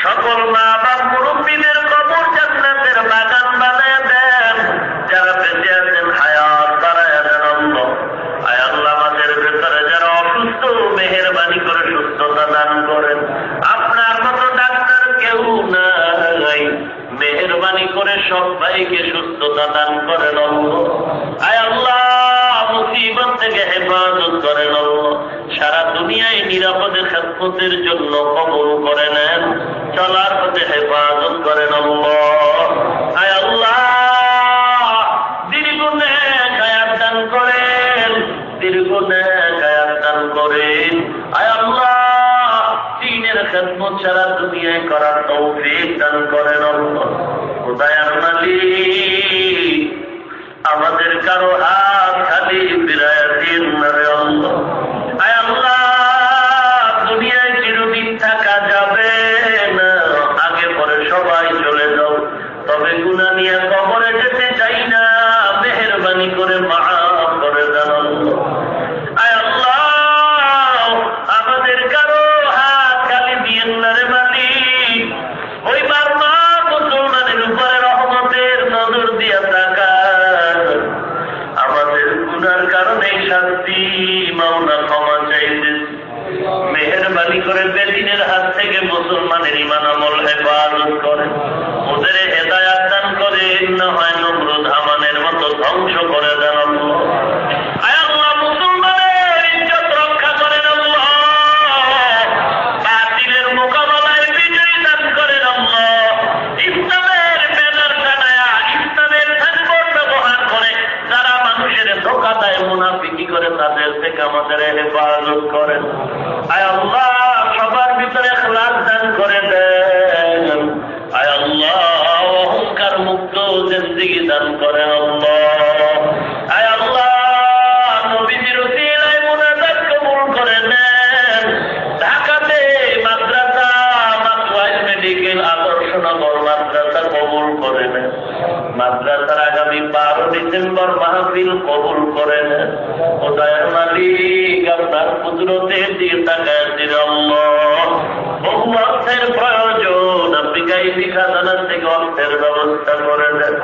সকল মা বাপ মুরব্বীদের কবর জান্নাতের বাগান বানায় দেন। যারা বেঁচে আছেন হায়াত বাড়ায় দেন আল্লাহ। আয় আল্লাহ, আমাদের ভেতরে যারা অসুস্থ, মেহেরবানি করে সুস্থতা দান করেন। আপনার মতো ডাক্তার কেউ নাই, মেহেরবানি করে সবাইকে সুস্থতা দান করেন আল্লাহ। আয় আল্লাহ, মুসিবত থেকে হেফাজত করেন আল্লাহ। সারা দুনিয়ায় নিরাপদে খেদমতের জন্য কবুল করে নেন। চলার পথে হেফাজত করেন আল্লাহ। আয় আল্লাহ, দীর্ঘ নেক হায়াত দান করেন, দীর্ঘ নেক হায়াত দান করেন। আয় আল্লাহ, দ্বীনের খেদমত সারা দুনিয়ায় করার তৌফিক দান করেন আল্লাহ। দয়ার মালিক, আমাদের কারো হাত খালি ফিরায় দিন না রে আল্লাহ। আয় আল্লাহ, দুনিয়ায় চিরদিন থাকা যাবে না, আগে পরে সবাই চলে যাও, তবে গুনাহ নিয়ে কবরে যেতে চাই না। মেহেরবানি করে মাফ করে দেন আল্লাহ। আয় আল্লাহ, আমাদের কারো হাত খালি দিয়েন না রে মালিক। ওই বারমা মুসলমানের উপরে রহমতের নজর দিয়া তাকান। আমাদের গুনার কারণে শাস্তি মাওলা ক্ষমা চাইতেছি। মেহেরবানি করে বেদিনের হাত থেকে মুসলমানের ঈমান আমল হেফাজত করেন, ওদের হেদায়াত দান করেন, না হয় নমরুদ হামানের মতো ধ্বংস করে দেন আল্লাহ। আয় আল্লাহ, মুসলমানের ইজ্জত রক্ষা করেন আল্লাহ। বাতিলের মোকাবেলায় বিজয় দান করেন আল্লাহ। ইসলামের ব্যানার টানায়া, ইসলামের সাইনবোর্ড ব্যবহার করে যারা মানুষের ধোঁকা দেয়, মুনাফিকি করে, তাদের থেকে আমাদের হেফাজত করেন। আয় আল্লাহ, সবার ভিতরে ইখলাস দান করে দেন। আয় আল্লাহ, অহংকার মুক্ত জিন্দেগি দান করেন আল্লাহ। আয় আল্লাহ, নবীজির উসিলায় মুনাজাত কবুল করে নেন। ঢাকাতে মাদ্রাসা, মাদ্রাস মেডিকেল আদর্শনগর মাদ্রাসা কবুল করে নেন। মাদ্রাসার আগামী 12 ডিসেম্বর মাহফিল কবুল করে নেন। ও দয়ার মালিক, আপনার কুদরতে দিয়ে তাকায় দিন আল্লাহ। বহু অর্থের প্রয়োজন, আপনি গাইবি খাজানা থেকে অর্থের ব্যবস্থা করে দেন।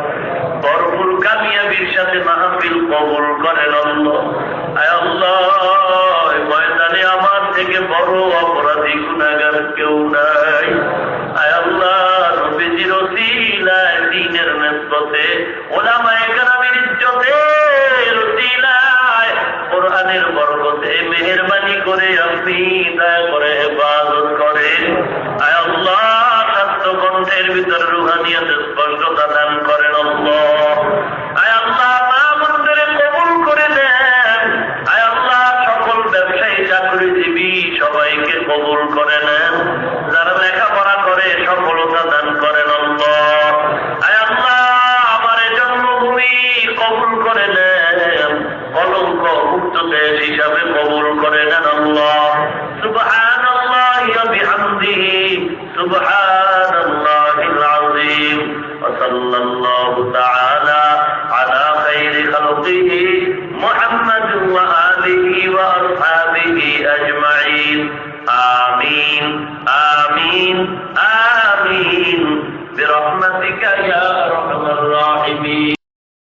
ভরপুর কামিয়াবির সাথে মাহফিল কবুল করেন আল্লাহ। আয় আল্লাহ, ময়দানে আমার থেকে বড় অপরাধী গুনাহগার কেউ নাই। আয় আল্লাহ, নবীজির উসিলায়, দ্বীনের নিসবতে, উলামায়ে কেরামের ইজ্জতের উসিলায়, কোরআনের বরকতে মেহেরবানি করে আপনি দয়া করে হেফাজত করেন। আয় আল্লাহ, স্বাস্থ্য কণ্ঠের ভিতর রুহানিয়াতে স্পষ্টতা দান করেন আল্লাহ। আয় আল্লাহ, মা বোনদের কবুল করে দেন। আয় আল্লাহ, সকল ব্যবসায়ী, চাকরিজীবী সবাইকে কবুল করে নেন। যারা লেখাপড়া করে সফলতা দান করেন আল্লাহ। আয় আল্লাহ, আমার জন্মভূমি কবুল করে নেন, কলঙ্ক মুক্ত দেশ হিসাবে কবুল করে নেন আল্লাহ। সুবহানাল্লাহি ওয়া বিহামদিহি, সুবহানাল্লাহিল আযীম। ওয়া সাল্লাল্লাহু তাআলা আলা খাইরি খালকিহি মুহাম্মাদ ওয়া আলিহি ওয়া আসহাবিহি আজমাইন। আমিন আমিন আমিন বিরহমাতিকা।